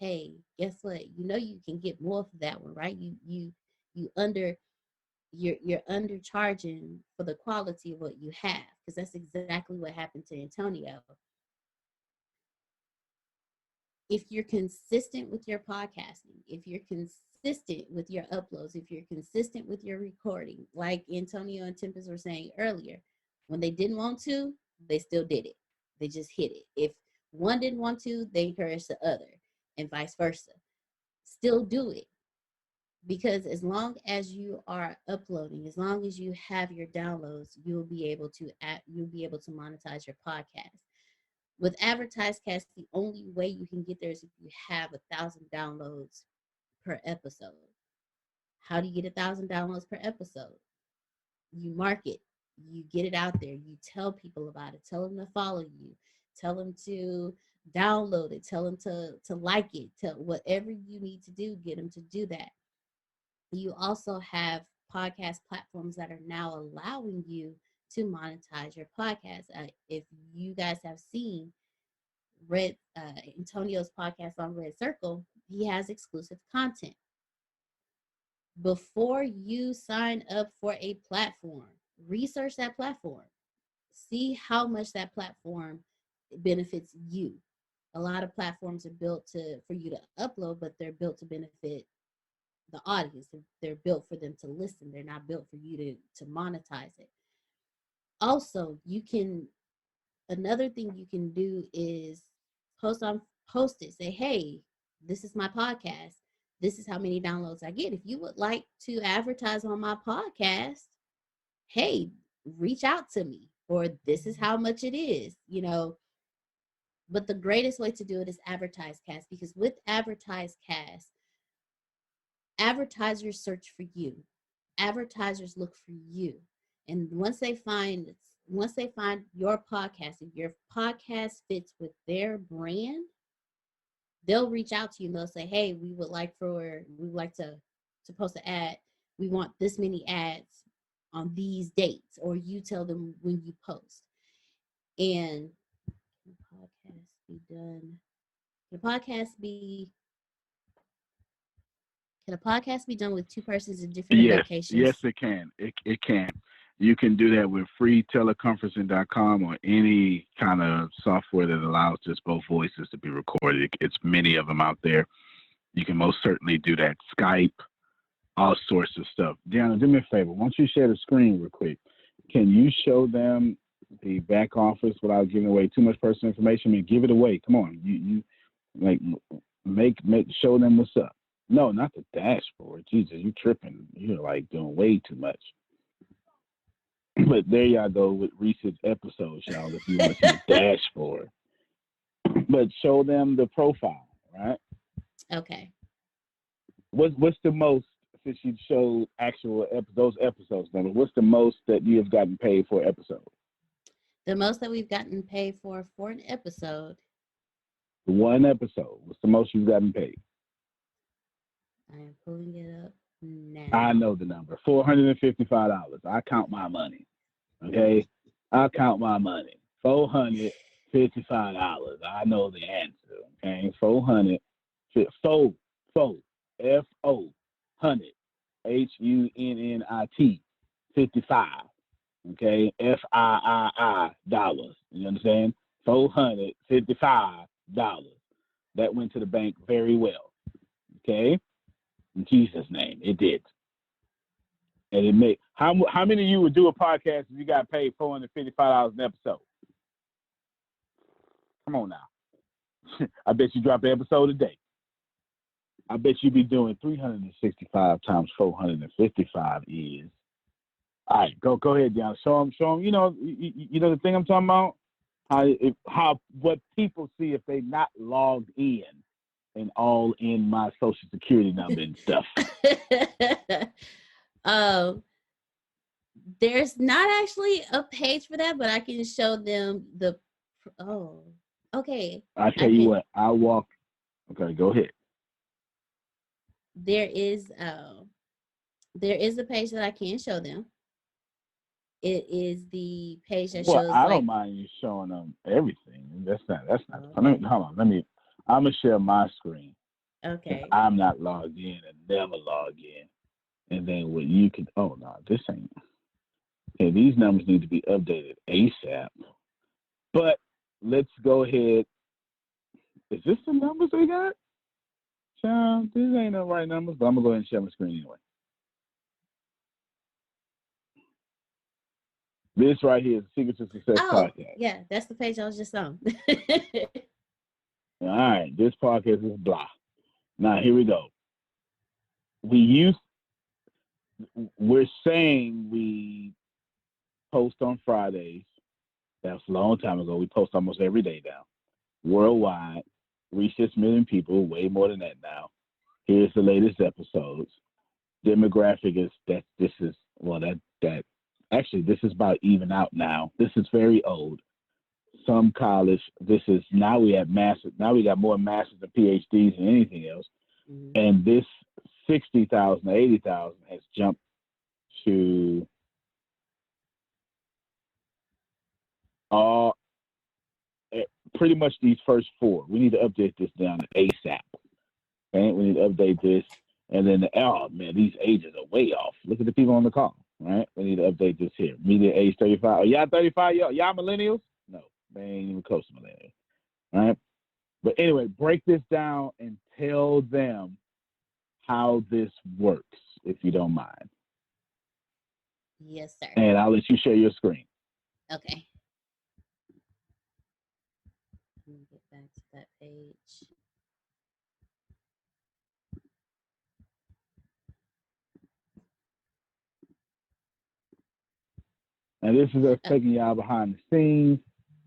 hey, guess what? You know you can get more for that one, right? You're undercharging for the quality of what you have, because that's exactly what happened to Antonio. If you're consistent with your podcasting, if you're consistent with your uploads, if you're consistent with your recording, like Antonio and Tempest were saying earlier, when they didn't want to, they still did it. They just hit it. If one didn't want to, they encouraged the other, and vice versa. Still do it. Because as long as you are uploading, as long as you have your downloads, you'll be able to monetize your podcast. With AdvertiseCast, the only way you can get there is if you have 1,000 downloads per episode. How do you get 1,000 downloads per episode? You market, you get it out there, you tell people about it, tell them to follow you, tell them to download it, tell them to like it, tell whatever you need to do, get them to do that. You also have podcast platforms that are now allowing you to monetize your podcast. If you guys have seen Antonio's podcast on Red Circle, he has exclusive content. Before you sign up for a platform, research that platform. See how much that platform benefits you. A lot of platforms are built for you to upload, but they're built to benefit the audience. They're built for them to listen. They're not built for you to monetize it. Also, another thing you can do is post it. Say, hey, this is my podcast. This is how many downloads I get. If you would like to advertise on my podcast, hey, reach out to me, or this is how much it is, But the greatest way to do it is AdvertiseCast, because with AdvertiseCast, advertisers search for you. Advertisers look for you. And once they find your podcast, if your podcast fits with their brand, they'll reach out to you and they'll say, hey, we would like to post an ad. We want this many ads on these dates, or you tell them when you post. And can the podcast be done? Can a podcast be done with two persons in different locations? Yes, it can. It can. You can do that with freeteleconferencing.com or any kind of software that allows just both voices to be recorded. It's many of them out there. You can most certainly do that. Skype, all sorts of stuff. Deanna, do me a favor. Why don't you share the screen real quick? Can you show them the back office without giving away too much personal information? I mean, give it away. Come on. You show them what's up. No, not the dashboard. Jesus, you tripping. You're like doing way too much. But there y'all go with recent episodes, y'all, if you want to see the dashboard. But show them the profile, right? Okay. What's the most, since you showed actual those episodes, number, what's the most that you have gotten paid for episode? The most that we've gotten paid for an episode. One episode. What's the most you've gotten paid? I am pulling it up now. I know the number. $455. I count my money. Okay? I count my money. $455. I know the answer. Okay? 400. Fo. F-O. 100. Hunnit. 55. Okay? F-I-I-I dollars. You understand? $455. That went to the bank very well. Okay? In Jesus' name, it did. And it made how many of you would do a podcast if you got paid $455 an episode? Come on now. I bet you drop an episode a day. I bet you be doing 365 times 455 is. All right, go ahead, Deanna. Show them. You know the thing I'm talking about. How what people see if they not logged in and all in my social security number and stuff. There's not actually a page for that, but I can show them the. Oh, okay. I tell you what, I'll walk. Okay, go ahead. There is a page that I can show them. It is the page that shows. I don't mind you showing them everything. That's not. Okay. Hold on. I'm gonna share my screen. Okay. I'm not logged in and never log in, and then what you can. Oh no, this ain't. Okay, these numbers need to be updated ASAP. But let's go ahead. Is this the numbers they got? Child, these ain't the right numbers, but I'm gonna go ahead and share my screen anyway. This right here is the Secret to Success podcast. Yeah, that's the page I was just on. All right, this podcast is blah. Now here we go. We're saying we post on Fridays. That's a long time ago. We post almost every day now. Worldwide, reach 6 million people, way more than that now. Here's the latest episodes. Demographic is that this is actually this is about even out now. This is very old. Some college. This is now we have massive. Now we got more masters and PhDs than anything else. Mm-hmm. And this 60,000 or 80,000 has jumped to pretty much these first four. We need to update this down to ASAP. Okay, we need to update this. And then, these ages are way off. Look at the people on the call, right? We need to update this here. Media age 35. Are y'all 35? Y'all millennials? No, they ain't even close to millennials, right? But anyway, break this down and tell them how this works, if you don't mind. Yes, sir. And I'll let you share your screen. Okay. Let me get back to that page. And this is us taking y'all behind the scenes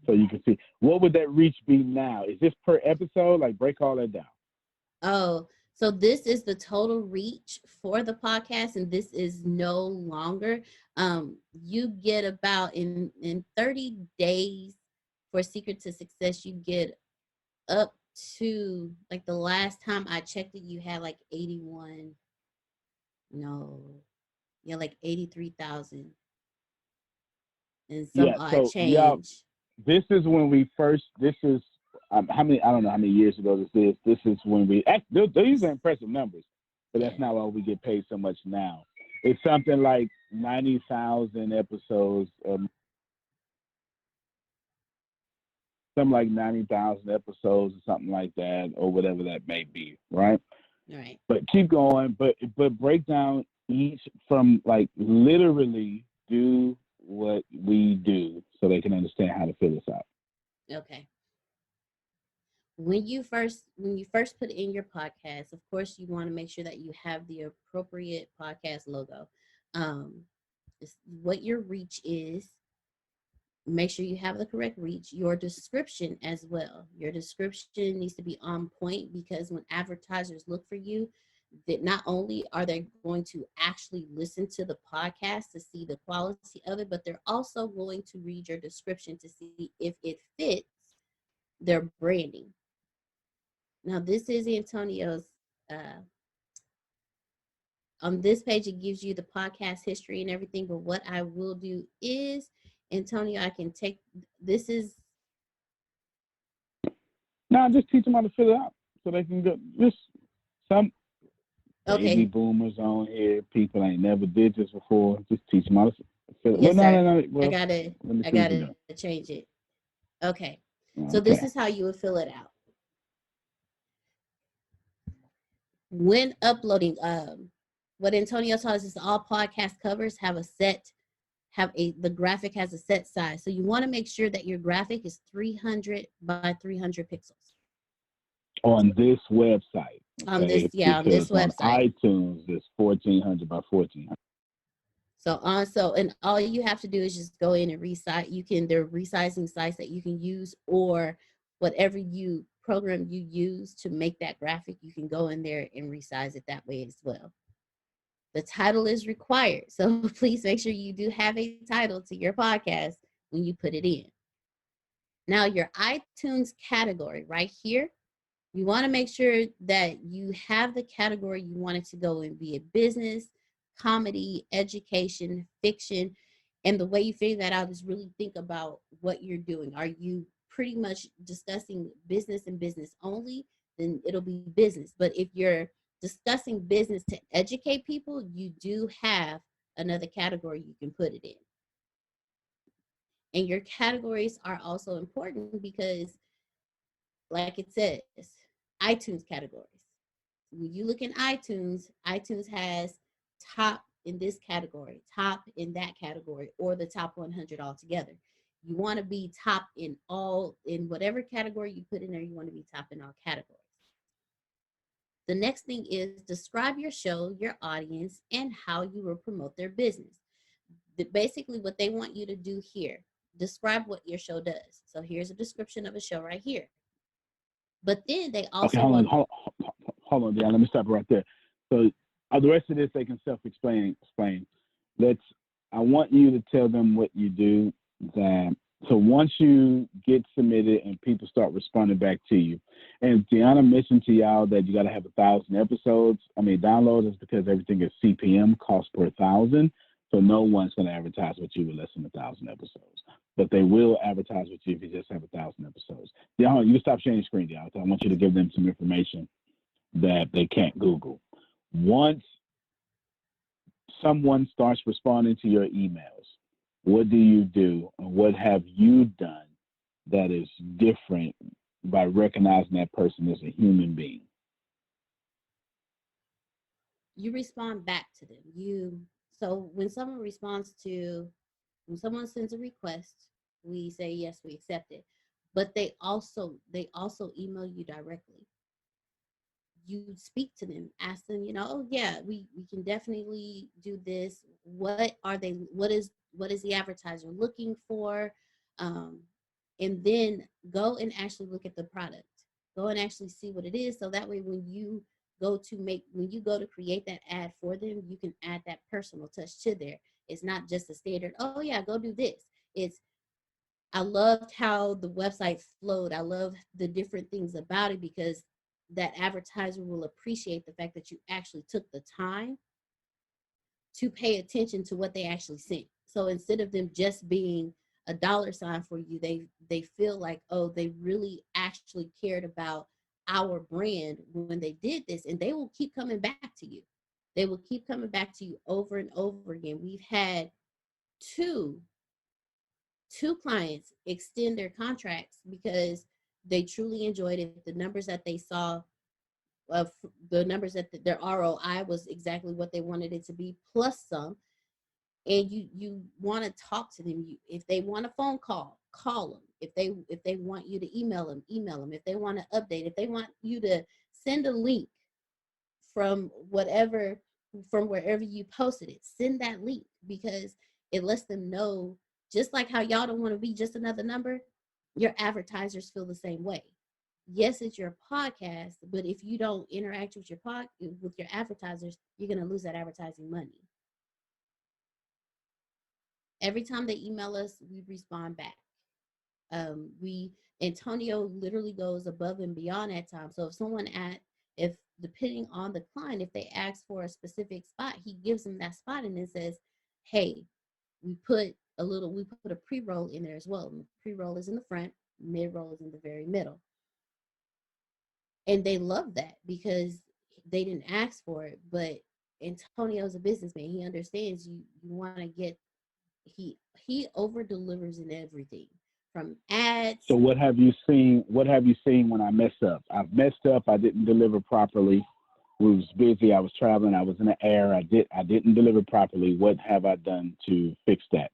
so you can see. What would that reach be now? Is this per episode? Like, break all that down. Oh, so this is the total reach for the podcast, and this is no longer. You get about in 30 days for Secret to Success, you get up to, like, the last time I checked it, you had like 83,000 and some odd change. This is when we first. This is how many? I don't know how many years ago this is. This is when we. These are impressive numbers, but that's not why we get paid so much now. It's something like 90,000 episodes. Something like 90,000 episodes or something like that, or whatever that may be, right? Right. But keep going. But break down each from, like, literally do what we do so they can understand how to fill this out. Okay. When you first put in your podcast, of course, you want to make sure that you have the appropriate podcast logo. And what your reach is. Make sure you have the correct reach. Your description as well. Your description needs to be on point, because when advertisers look for you, that not only are they going to actually listen to the podcast to see the quality of it, but they're also going to read your description to see if it fits their branding. Now, this is Antonio's. Uh, on this page, it gives you the podcast history and everything. But what I will do is, Antonio, I can take this is No, just teach them how to fill it out so they can go. Just some baby okay. boomers on here. People ain't never did this before. Just teach them how to fill it. Well, Yes, sir. no. I Well, gotta let me I see what you're gotta doing. change it. Okay. So this Okay. is how you would fill it out. When uploading, what Antonio taught us is all podcast covers the graphic has a set size. So you want to make sure that your graphic is 300 by 300 pixels On this website, on okay, on because this on website. iTunes it's 1400 by 1400. And all you have to do is just go in and resize. There are resizing sites that you can use, or whatever you program you use to make that graphic, you can go in there and resize it that way as well. The title is required. So please make sure you do have a title to your podcast when you put it in. Now, your iTunes category right here, you want to make sure that you have the category you want it to go in, be it business, comedy, education, fiction. And the way you figure that out is really think about what you're doing. Are you pretty much discussing business and business only? Then it'll be business. But if you're discussing business to educate people, you do have another category you can put it in. And your categories are also important because, like it says, iTunes categories. When you look in iTunes, iTunes has top in this category, top in that category, or the top 100 altogether. You want to be top in whatever category you put in there, you want to be top in all categories. The next thing is describe your show, your audience, and how you will promote their business. Basically, what they want you to do here, describe what your show does. So here's a description of a show right here. But then they Okay, also want. hold on, Dion. Let me stop right there. So the rest of this they can self-explain. Let's. I want you to tell them what you do. So once you get submitted and people start responding back to you, and Deanna mentioned to y'all that you got to have 1,000 episodes. Downloads is because everything is CPM, cost per 1,000. So no one's going to advertise with you with less than 1,000 episodes. But they will advertise with you if you just have 1,000 episodes. Deanna, you can stop sharing your screen, Deanna. I want you to give them some information that they can't Google. Once someone starts responding to your emails, what do you do, and what have you done that is different by recognizing that person as a human being? You respond back to them. So when someone sends a request, we say yes, we accept it. But they also email you directly. You speak to them, ask them, oh yeah, we can definitely do this. What is the advertiser looking for? And then go and actually look at the product. Go and actually see what it is. So that way when you go to create that ad for them, you can add that personal touch to there. It's not just a standard, oh yeah, go do this. I loved how the website flowed. I love the different things about it because that advertiser will appreciate the fact that you actually took the time to pay attention to what they actually sent. So instead of them just being a dollar sign for you, they feel like, oh, they really actually cared about our brand when they did this, and they will keep coming back to you. They will keep coming back to you over and over again. We've had two clients extend their contracts because they truly enjoyed it. The numbers that they saw, the numbers that their ROI was exactly what they wanted it to be, plus some. And you want to talk to them. If they want a phone call them. If they want you to email them. If they want to update, if they want you to send a link from wherever you posted it, send that link, because It lets them know, just like how y'all don't want to be just another number, your advertisers feel the same way. Yes, it's your podcast, but if you don't interact with with your advertisers, you're gonna lose that advertising money. Every time they email us, we respond back. We Antonio literally goes above and beyond at times. So if depending on the client, if they ask for a specific spot, he gives them that spot and then says, "Hey, we put a pre-roll in there as well. Pre-roll is in the front, mid-roll is in the very middle." And they love that because they didn't ask for it. But Antonio's a businessman. He understands you want to get he over delivers in everything from So ads. what have you seen? What have you seen when I mess up? I've messed up. I didn't deliver properly. We was busy. I was traveling. I was in the air. I didn't deliver properly. What have I done to fix that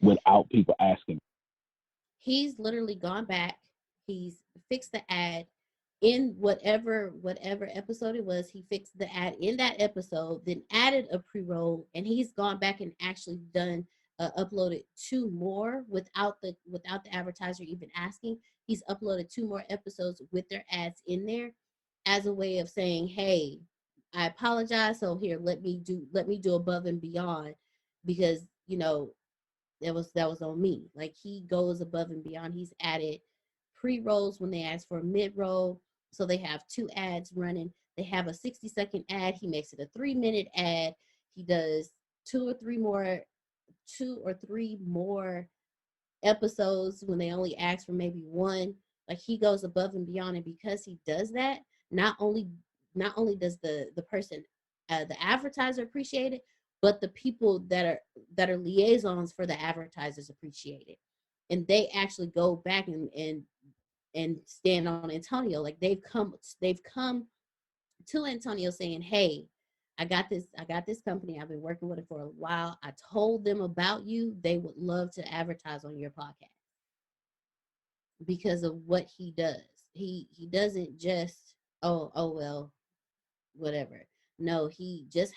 without people asking? He's literally gone back. He's fixed the ad in whatever episode it was. He fixed the ad in that episode, then added a pre-roll, and he's gone back and actually done uploaded two more without the advertiser even asking. He's uploaded two more episodes with their ads in there as a way of saying, "Hey, I apologize. So here, let me do above and beyond because that was on me." Like, he goes above and beyond. He's added pre-rolls when they ask for a mid-roll. So they have two ads running. They have a 60-second ad. He makes it a 3-minute ad. He does two or three more episodes when they only ask for maybe one. Like, he goes above and beyond, and because he does that, not only does the person, the advertiser, appreciate it, but the people that are liaisons for the advertisers appreciate it, and they actually go back and stand on Antonio. Like, they've come to Antonio saying, "Hey, I got this company. I've been working with it for a while. I told them about you. They would love to advertise on your podcast because of what he does. He doesn't just, oh well, whatever. No, he just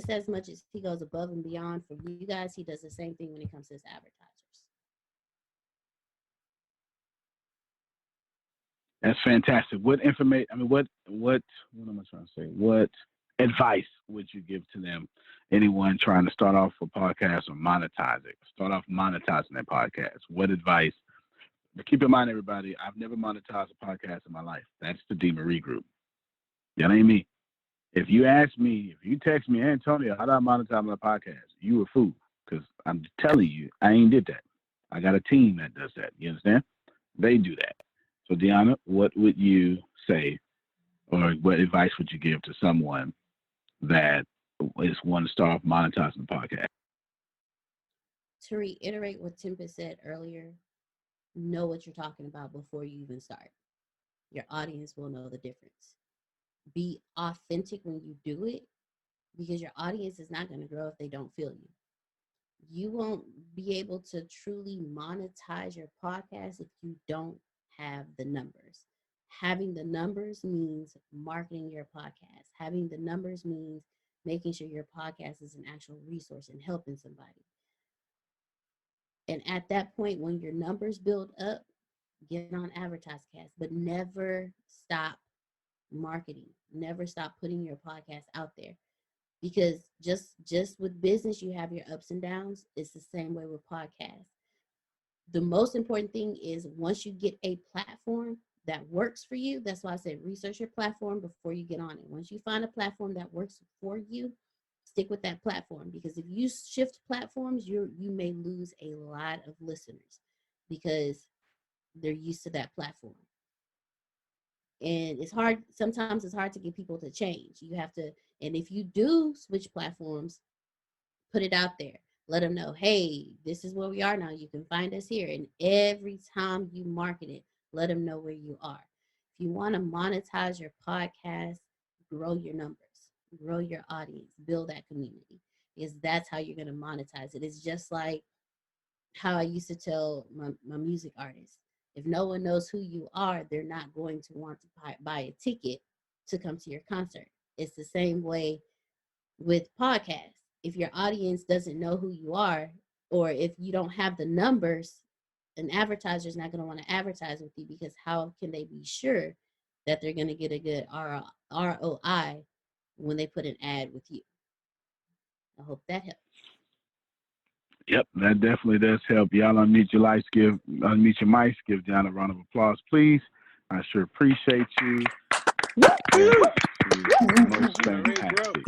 as much as he goes above and beyond for you guys, he does the same thing when it comes to his advertisers." That's fantastic. What information? I mean, what am I trying to say? What advice would you give to them? Anyone trying to start off a podcast or monetize it? Start off monetizing their podcast. What advice? But keep in mind, everybody, I've never monetized a podcast in my life. That's the D. Marie Group. That ain't me. If you ask me, if you text me, Antonio, how do I monetize my podcast? You a fool, because I'm telling you, I ain't did that. I got a team that does that. You understand? They do that. So, Deanna, what would you say, or what advice would you give to someone that is wanting to start off monetizing the podcast? To reiterate what Tempest said earlier, know what you're talking about before you even start. Your audience will know the difference. Be authentic when you do it, because your audience is not going to grow if they don't feel you. You won't be able to truly monetize your podcast if you don't have the numbers. Having the numbers means marketing your podcast. Having the numbers means making sure your podcast is an actual resource and helping somebody. And at that point, when your numbers build up, get on AdvertiseCast, but never stop marketing. Never stop putting your podcast out there, because just with business, you have your ups and downs. It's the same way with podcasts. The most important thing is, once you get a platform that works for you, that's why I said research your platform before you get on it. Once you find a platform that works for you, stick with that platform, because if you shift platforms, you may lose a lot of listeners because they're used to that platform. And it's hard to get people to change. You have to, and if you do switch platforms, put it out there. Let them know, "Hey, this is where we are now. You can find us here." And every time you market it, let them know where you are. If you want to monetize your podcast, grow your numbers, grow your audience, build that community, because that's how you're going to monetize it. It's just like how I used to tell my music artists, if no one knows who you are, they're not going to want to buy a ticket to come to your concert. It's the same way with podcasts. If your audience doesn't know who you are, or if you don't have the numbers, an advertiser is not going to want to advertise with you, because how can they be sure that they're going to get a good ROI when they put an ad with you? I hope that helps. Yep, that definitely does help. Y'all unmute your mics, give John a round of applause, please. I sure appreciate you. Most fantastic.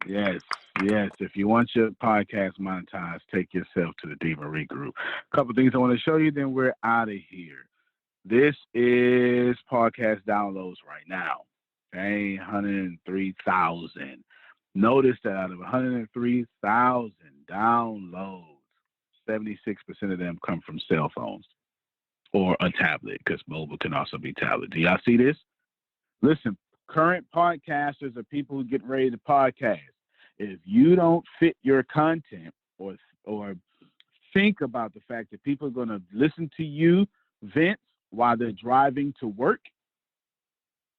Yes. If you want your podcast monetized, take yourself to the Diva Regroup. A couple things I want to show you, then we're out of here. This is podcast downloads right now. Okay, 103,000. Notice that out of 103,000 downloads, 76% of them come from cell phones or a tablet, because mobile can also be tablet. Do y'all see this? Listen, current podcasters are people who get ready to podcast. If you don't fit your content or think about the fact that people are going to listen to you vent while they're driving to work,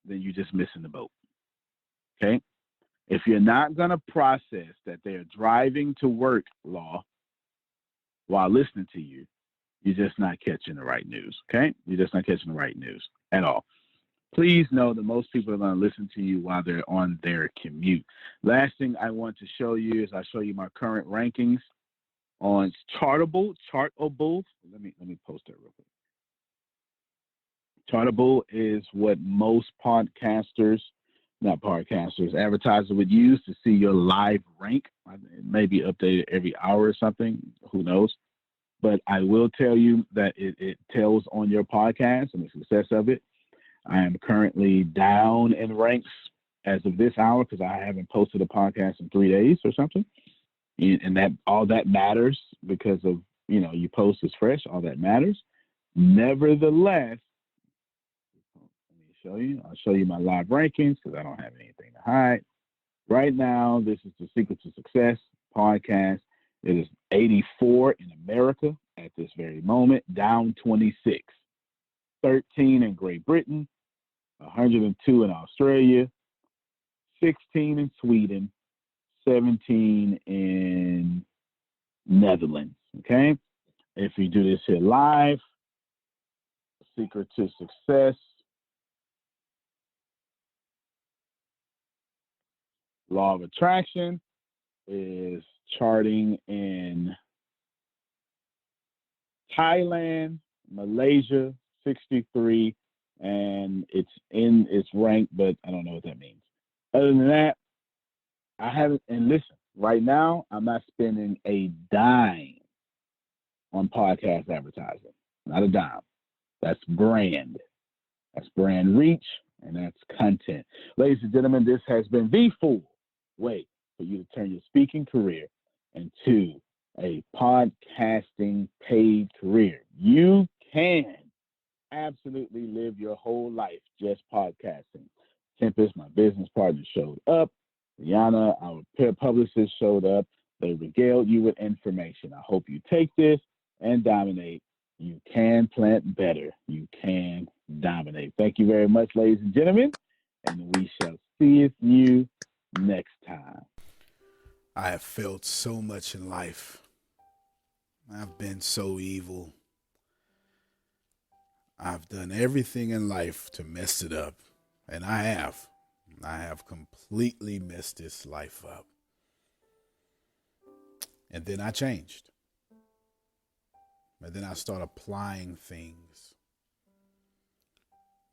then you're just missing the boat. Okay? If you're not going to process that they're driving to work law while listening to you, you're just not catching the right news. Okay? You're just not catching the right news at all. Please know that most people are going to listen to you while they're on their commute. Last thing I want to show you is I show you my current rankings on Chartable. Let me post that real quick. Chartable is what most advertisers would use to see your live rank. It may be updated every hour or something. Who knows? But I will tell you that it tells on your podcast and the success of it. I am currently down in ranks as of this hour because I haven't posted a podcast in 3 days or something. And that all that matters because of, you post is fresh, all that matters. Nevertheless, let me show you. I'll show you my live rankings because I don't have anything to hide. Right now, this is the Secret to Success podcast. It is 84 in America at this very moment, down 26. 13 in Great Britain, 102 in Australia, 16 in Sweden, 17 in Netherlands. Okay? If you do this here live, Secret to Success, Law of Attraction is charting in Thailand, Malaysia, 63, and it's ranked, but I don't know what that means. Other than that, I haven't, and listen, right now, I'm not spending a dime on podcast advertising. Not a dime. That's brand. That's brand reach, and that's content. Ladies and gentlemen, this has been the full way for you to turn your speaking career into a podcasting paid career. You can absolutely live your whole life just podcasting. Tempest, my business partner, showed up. Rihanna, our peer publicist, showed up. They regaled you with information. I hope you take this and dominate. You can plant better. You can dominate. Thank you very much, ladies and gentlemen, and we shall see you next time. I have failed so much in life. I've been so evil. I've done everything in life to mess it up. And I have. I have completely messed this life up. And then I changed. And then I started applying things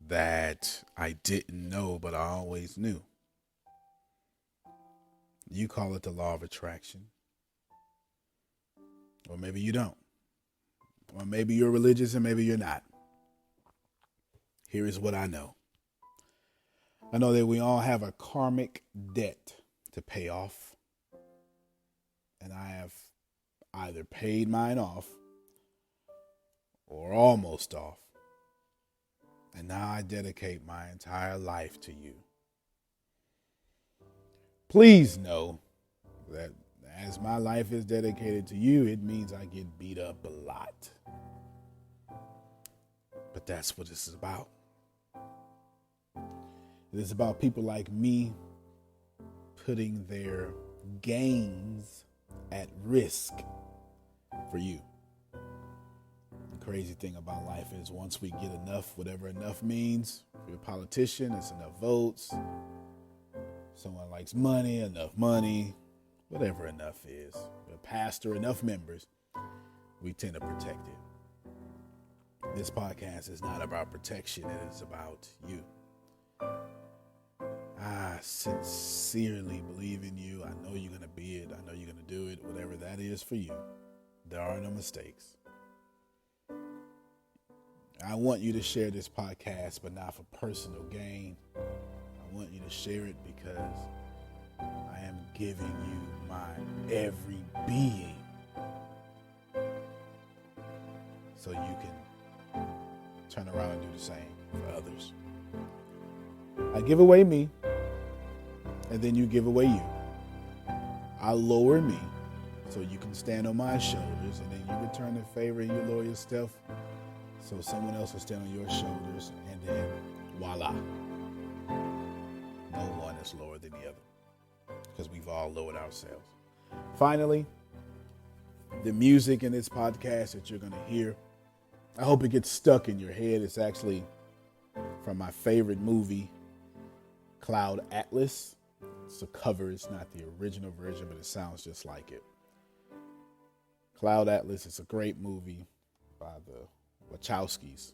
that I didn't know, but I always knew. You call it the law of attraction. Or maybe you don't. Or maybe you're religious and maybe you're not. Here is what I know. I know that we all have a karmic debt to pay off. And I have either paid mine off or almost off. And now I dedicate my entire life to you. Please know that as my life is dedicated to you, it means I get beat up a lot. But that's what this is about. It is about people like me putting their gains at risk for you. The crazy thing about life is once we get enough, whatever enough means, if you're a politician, it's enough votes. Someone likes money, enough money, whatever enough is. A pastor, enough members, we tend to protect it. This podcast is not about protection, it is about you. I sincerely believe in you. I know you're going to be it. I know you're going to do it, whatever that is for you. There are no mistakes. I want you to share this podcast, but not for personal gain. I want you to share it because I am giving you my every being so you can turn around and do the same for others. I give away me, and then you give away you. I lower me so you can stand on my shoulders, and then you return the favor and you lower yourself so someone else will stand on your shoulders, and then voila. No one is lower than the other because we've all lowered ourselves. Finally, the music in this podcast that you're going to hear, I hope it gets stuck in your head. It's actually from my favorite movie, Cloud Atlas. It's a cover. It's not the original version, but it sounds just like it. Cloud Atlas is a great movie by the Wachowskis.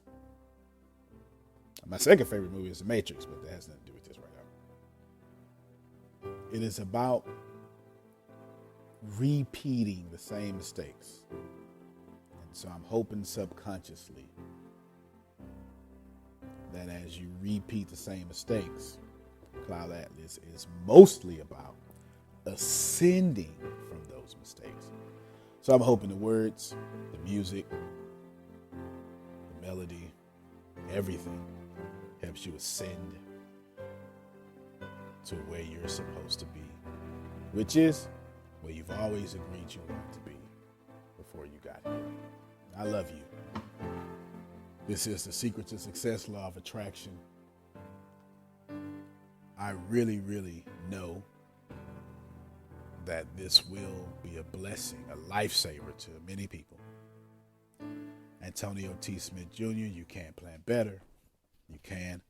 My second favorite movie is The Matrix, but that has nothing to do with this right now. It is about repeating the same mistakes. And so I'm hoping subconsciously that as you repeat the same mistakes, Cloud Atlas is mostly about ascending from those mistakes. So I'm hoping the words, the music, the melody, everything helps you ascend to where you're supposed to be, which is where you've always agreed you wanted to be before you got here. I love you. This is The Secret to Success, Law of Attraction. I really, really know that this will be a blessing, a lifesaver to many people. Antonio T. Smith Jr., you can plan better. You can